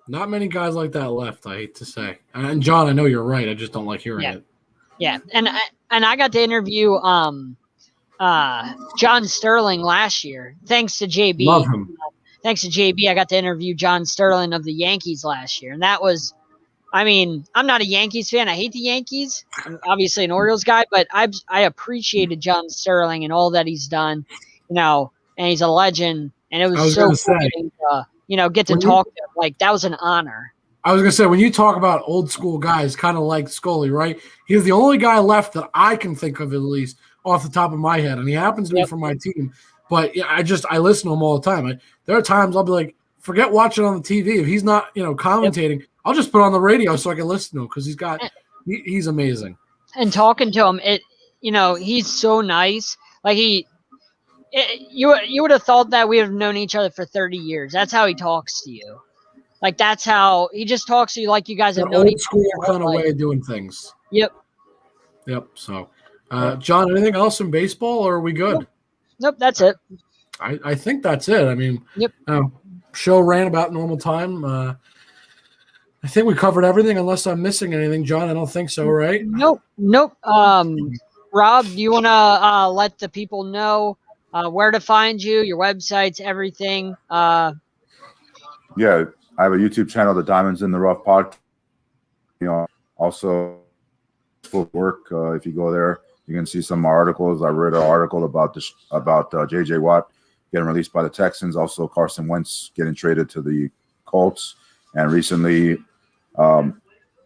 Not many guys like that left, I hate to say. And John, I know you're right. I just don't like hearing it. Yeah. And I got to interview John Sterling last year. Thanks to JB. Love him. Thanks to JB, I got to interview John Sterling of the Yankees last year. And that was, I'm not a Yankees fan. I hate the Yankees. I'm obviously an Orioles guy, but I appreciated John Sterling and all that he's done, and he's a legend. And it was so cool to, get to talk to him. Like, that was an honor. I was going to say, when you talk about old school guys, kind of like Scully, right? He's the only guy left that I can think of, at least, off the top of my head. And he happens to be from my team. But yeah, I listen to him all the time. There are times I'll be like, forget watching on the TV. If he's not, commentating, I'll just put on the radio so I can listen to him because he's amazing. And talking to him, he's so nice. Like you would have thought that we have known each other for 30 years. That's how he talks to you. Like that's how he just talks to you like you guys have known each other. Old school kind of way of doing things. Yep. So, John, anything else in baseball, or are we good? Nope, that's it. I think that's it. I mean, Yep. Show ran about normal time. I think we covered everything, unless I'm missing anything, John. I don't think so, right? Nope. Rob, do you want to let the people know where to find you, your websites, everything? Yeah, I have a YouTube channel, the Diamonds in the Rough podcast. Also full work. If you go there, you can see some articles. I read an article about J.J. Watt getting released by the Texans. Also, Carson Wentz getting traded to the Colts, and recently, the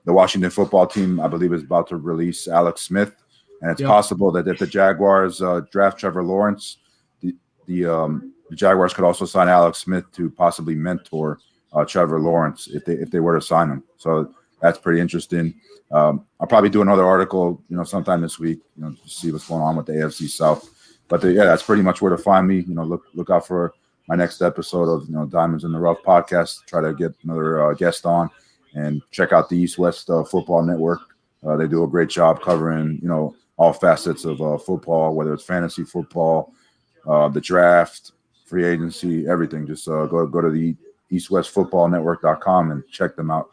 Washington football team, I believe, is about to release Alex Smith, and it's possible that if the Jaguars draft Trevor Lawrence, the Jaguars could also sign Alex Smith to possibly mentor Trevor Lawrence if they were to sign him. So that's pretty interesting. I'll probably do another article, sometime this week, to see what's going on with the AFC South. But that's pretty much where to find me. Look out for my next episode of Diamonds in the Rough podcast. Try to get another guest on, and check out the East West Football Network. They do a great job covering all facets of football, whether it's fantasy football, the draft, free agency, everything. Just go to the eastwestfootballnetwork.com and check them out.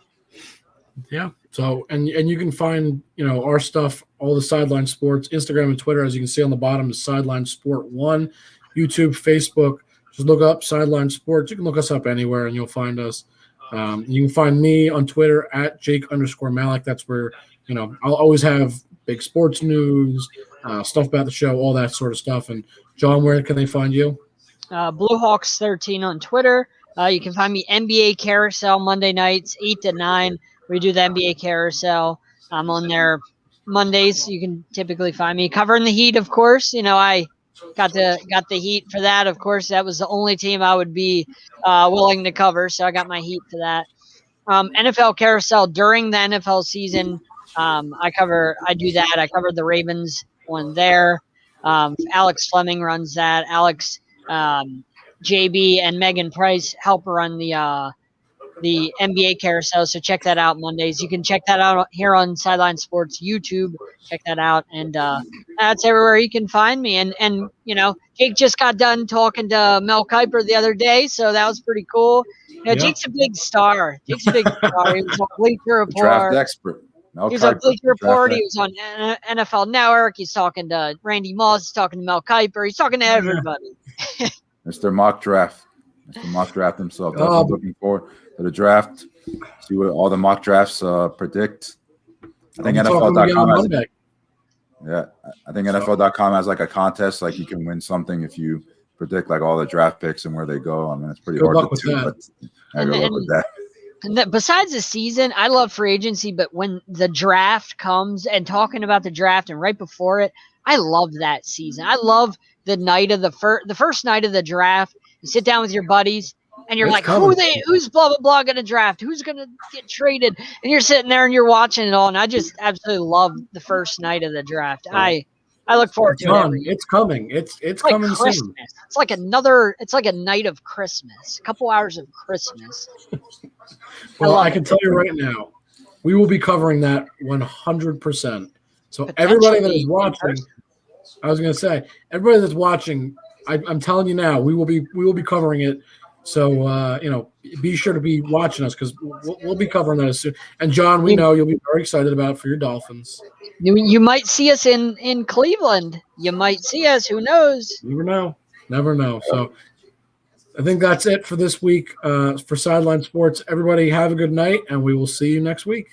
Yeah. So, and you can find, our stuff, all the Sideline Sports, Instagram and Twitter, as you can see on the bottom, is Sideline Sport 1, YouTube, Facebook. Just look up Sideline Sports. You can look us up anywhere and you'll find us. You can find me on Twitter at Jake_Malik. That's where, I'll always have big sports news, stuff about the show, all that sort of stuff. And John, where can they find you? Bluehawks13 on Twitter. You can find me NBA Carousel Monday nights, 8 to 9. We do the NBA Carousel. I'm on there Mondays. You can typically find me covering the Heat, of course. I got the Heat for that. Of course, that was the only team I would be willing to cover, so I got my Heat for that. NFL Carousel during the NFL season. I do that. I covered the Ravens one there. Alex Fleming runs that. Alex, JB, and Megan Price help run the NBA Carousel. So check that out Mondays. You can check that out here on Sideline Sports YouTube. Check that out, and that's everywhere you can find me. And Jake just got done talking to Mel Kiper the other day, so that was pretty cool. Jake's a big star. He was on Bleacher Report. Draft expert. He was on Bleacher Report. He was on NFL Network. He's talking to Randy Moss. He's talking to Mel Kiper. He's talking to everybody. Mr. Mock Draft himself. Definitely looking forward to the draft. See what all the mock drafts predict. I think NFL.com has. Yeah, I think NFL.com has like a contest, like you can win something if you predict like all the draft picks and where they go. I mean, it's pretty hard to do, but good luck with that. And besides the season, I love free agency, but when the draft comes and talking about the draft and right before it, I love that season. I love the night of the first night of the draft. You sit down with your buddies and you're who's blah, blah, blah going to draft? Who's going to get traded? And you're sitting there and you're watching it all. And I just absolutely love the first night of the draft. I look forward to it. It's coming. It's coming Christmas. soon. It's like a night of Christmas, a couple hours of Christmas. Well, I can tell you right now, we will be covering that 100%. So everybody that is watching, I was going to say, everybody that's watching, I'm telling you now, we will be covering it. So be sure to be watching us because we'll be covering that as soon. And John, we know you'll be very excited about it for your Dolphins. You might see us in Cleveland. You might see us. Who knows? Never know. So I think that's it for this week for Sideline Sports. Everybody have a good night, and we will see you next week.